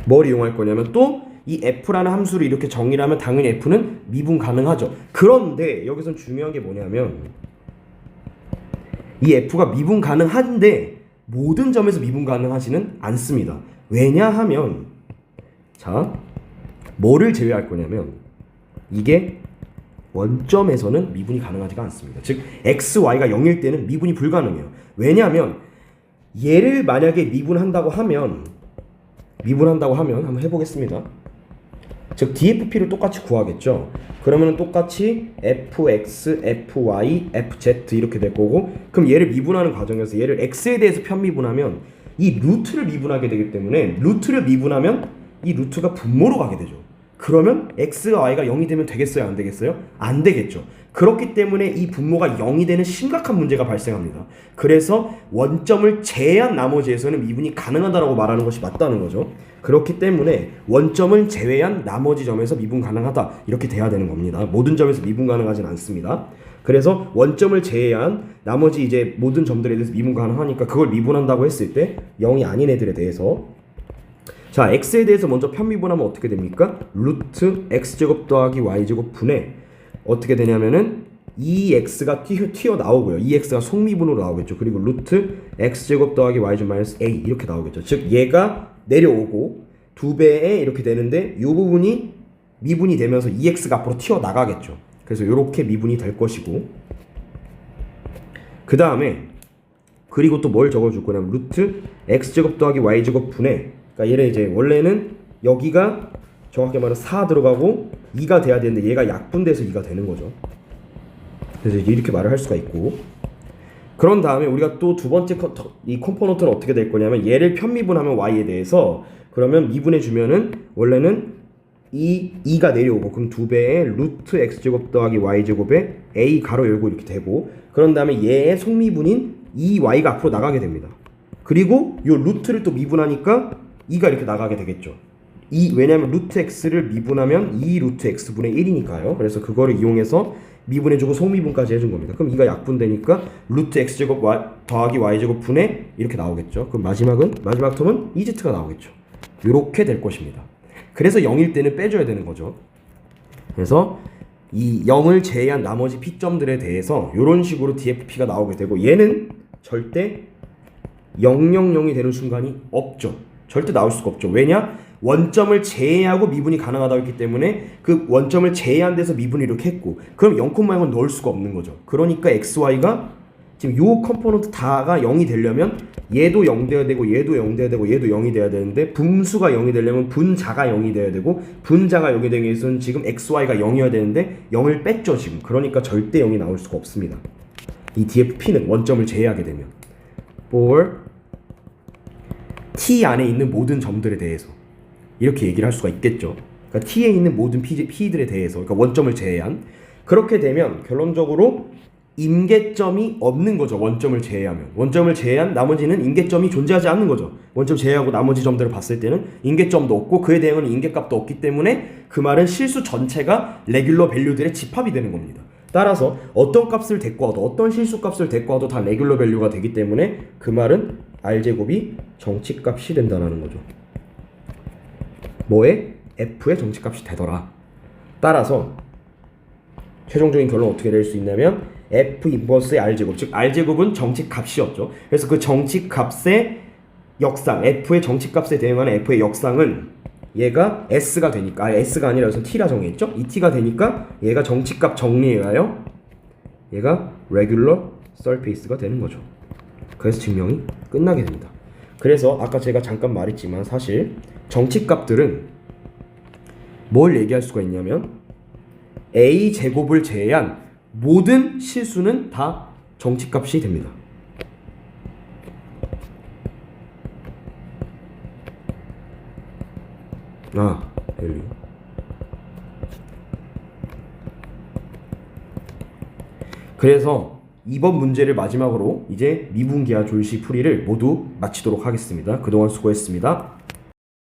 뭘 이용할 거냐면 또 이 f라는 함수를 이렇게 정의를 하면 당연히 f는 미분 가능하죠. 그런데 여기선 중요한 게 뭐냐면 이 f가 미분 가능한데 모든 점에서 미분 가능하지는 않습니다. 왜냐하면 자 뭐를 제외할 거냐면 이게 원점에서는 미분이 가능하지가 않습니다. 즉 x, y가 0일 때는 미분이 불가능해요. 왜냐하면 얘를 만약에 미분한다고 하면 한번 해보겠습니다. 즉 dfp를 똑같이 구하겠죠. 그러면 똑같이 fx, fy, fz 이렇게 될 거고, 그럼 얘를 미분하는 과정에서 얘를 x에 대해서 편미분하면 이 루트를 미분하게 되기 때문에 루트를 미분하면 이 루트가 분모로 가게 되죠. 그러면 x와 y가 0이 되면 되겠어요? 안 되겠어요? 안 되겠죠. 그렇기 때문에 이 분모가 0이 되는 심각한 문제가 발생합니다. 그래서 원점을 제외한 나머지에서는 미분이 가능하다고 말하는 것이 맞다는 거죠. 그렇기 때문에 원점을 제외한 나머지 점에서 미분 가능하다 이렇게 돼야 되는 겁니다. 모든 점에서 미분 가능하진 않습니다. 그래서 원점을 제외한 나머지 이제 모든 점들에 대해서 미분 가능하니까 그걸 미분한다고 했을 때 0이 아닌 애들에 대해서 자 x에 대해서 먼저 편미분하면 어떻게 됩니까? 루트 x제곱 더하기 y제곱 분의 어떻게 되냐면은 2x가 튀어나오고요. 2x가 속미분으로 나오겠죠. 그리고 루트 x제곱 더하기 y제곱 마이너스 a 이렇게 나오겠죠. 즉 얘가 내려오고 2배에 이렇게 되는데 이 부분이 미분이 되면서 2x가 앞으로 튀어나가겠죠. 그래서 이렇게 미분이 될 것이고, 그 다음에 그리고 또 뭘 적어줄 거냐면 루트 x제곱 더하기 y제곱 분의, 그러니까 얘를 이제 원래는 여기가 정확히 말하면 4 들어가고 2가 돼야 되는데 얘가 약분돼서 2가 되는 거죠. 그래서 이렇게 말을 할 수가 있고, 그런 다음에 우리가 또 두 번째 이 컴포넌트는 어떻게 될 거냐면 얘를 편미분하면 y에 대해서 그러면 미분해 주면은 원래는 2가 내려오고 그럼 2배의 루트 x제곱 더하기 y제곱에 a 가로 열고 이렇게 되고, 그런 다음에 얘의 속미분인 2y가 앞으로 나가게 됩니다. 그리고 요 루트를 또 미분하니까 2가 이렇게 나가게 되겠죠. 왜냐면 루트 x를 미분하면 2 루트 x분의 1이니까요. 그래서 그거를 이용해서 미분해주고 소미분까지 해준 겁니다. 그럼 이가 약분되니까 루트 x제곱 더하기 y제곱 분의 이렇게 나오겠죠. 그럼 마지막 텀은 2z가 나오겠죠. 이렇게 될 것입니다. 그래서 0일 때는 빼줘야 되는 거죠. 그래서 이 0을 제외한 나머지 p점들에 대해서 이런 식으로 dfp가 나오게 되고, 얘는 절대 000이 되는 순간이 없죠. 절대 나올 수가 없죠. 왜냐? 원점을 제외하고 미분이 가능하다고 했기 때문에 그 원점을 제외한 데서 미분을 이렇게 했고, 그럼 0,0을 넣을 수가 없는 거죠. 그러니까 xy가 지금 요 컴포넌트 다가 0이 되려면 얘도 0 돼야 되고 얘도 0 돼야 되고 얘도 0이 돼야 되는데, 분수가 0이 되려면 분자가 0이 돼야 되고, 분자가 0이 되기 위해서는 지금 xy가 0이어야 되는데 0을 뺐죠 지금. 그러니까 절대 0이 나올 수가 없습니다. 이 dfp는 원점을 제외하게 되면 for t 안에 있는 모든 점들에 대해서 이렇게 얘기를 할 수가 있겠죠. 그러니까 t에 있는 모든 p들에 대해서, 그러니까 원점을 제외한. 그렇게 되면 결론적으로 임계점이 없는 거죠. 원점을 제외하면. 원점을 제외한 나머지는 임계점이 존재하지 않는 거죠. 원점 제외하고 나머지 점들을 봤을 때는 임계점도 없고 그에 대응하는 임계값도 없기 때문에 그 말은 실수 전체가 레귤러 밸류들의 집합이 되는 겁니다. 따라서 어떤 값을 데리고 와도, 어떤 실수 값을 데리고 와도 다 레귤러 밸류가 되기 때문에 그 말은 r제곱이 정치값이 된다는 거죠. 뭐에? f의 정치값이 되더라. 따라서 최종적인 결론은 어떻게 될 수 있냐면 f 인버스의 r제곱, 즉 r제곱은 정치값이었죠. 그래서 그 정치값의 역상, f의 정치값에 대응하는 f의 역상은 얘가 s가 되니까, s가 아니라 여기서 t라 정해있죠. 이 t가 되니까 얘가 정치값 정리해가요 얘가 regular surface가 되는 거죠. 그래서 증명이 끝나게 됩니다. 그래서 아까 제가 잠깐 말했지만 사실 정치값들은 뭘 얘기할 수가 있냐면 a 제곱을 제외한 모든 실수는 다 정치값이 됩니다. 밸류. 그래서 이번 문제를 마지막으로 이제 미분기하 졸시 풀이를 모두 마치도록 하겠습니다. 그동안 수고했습니다.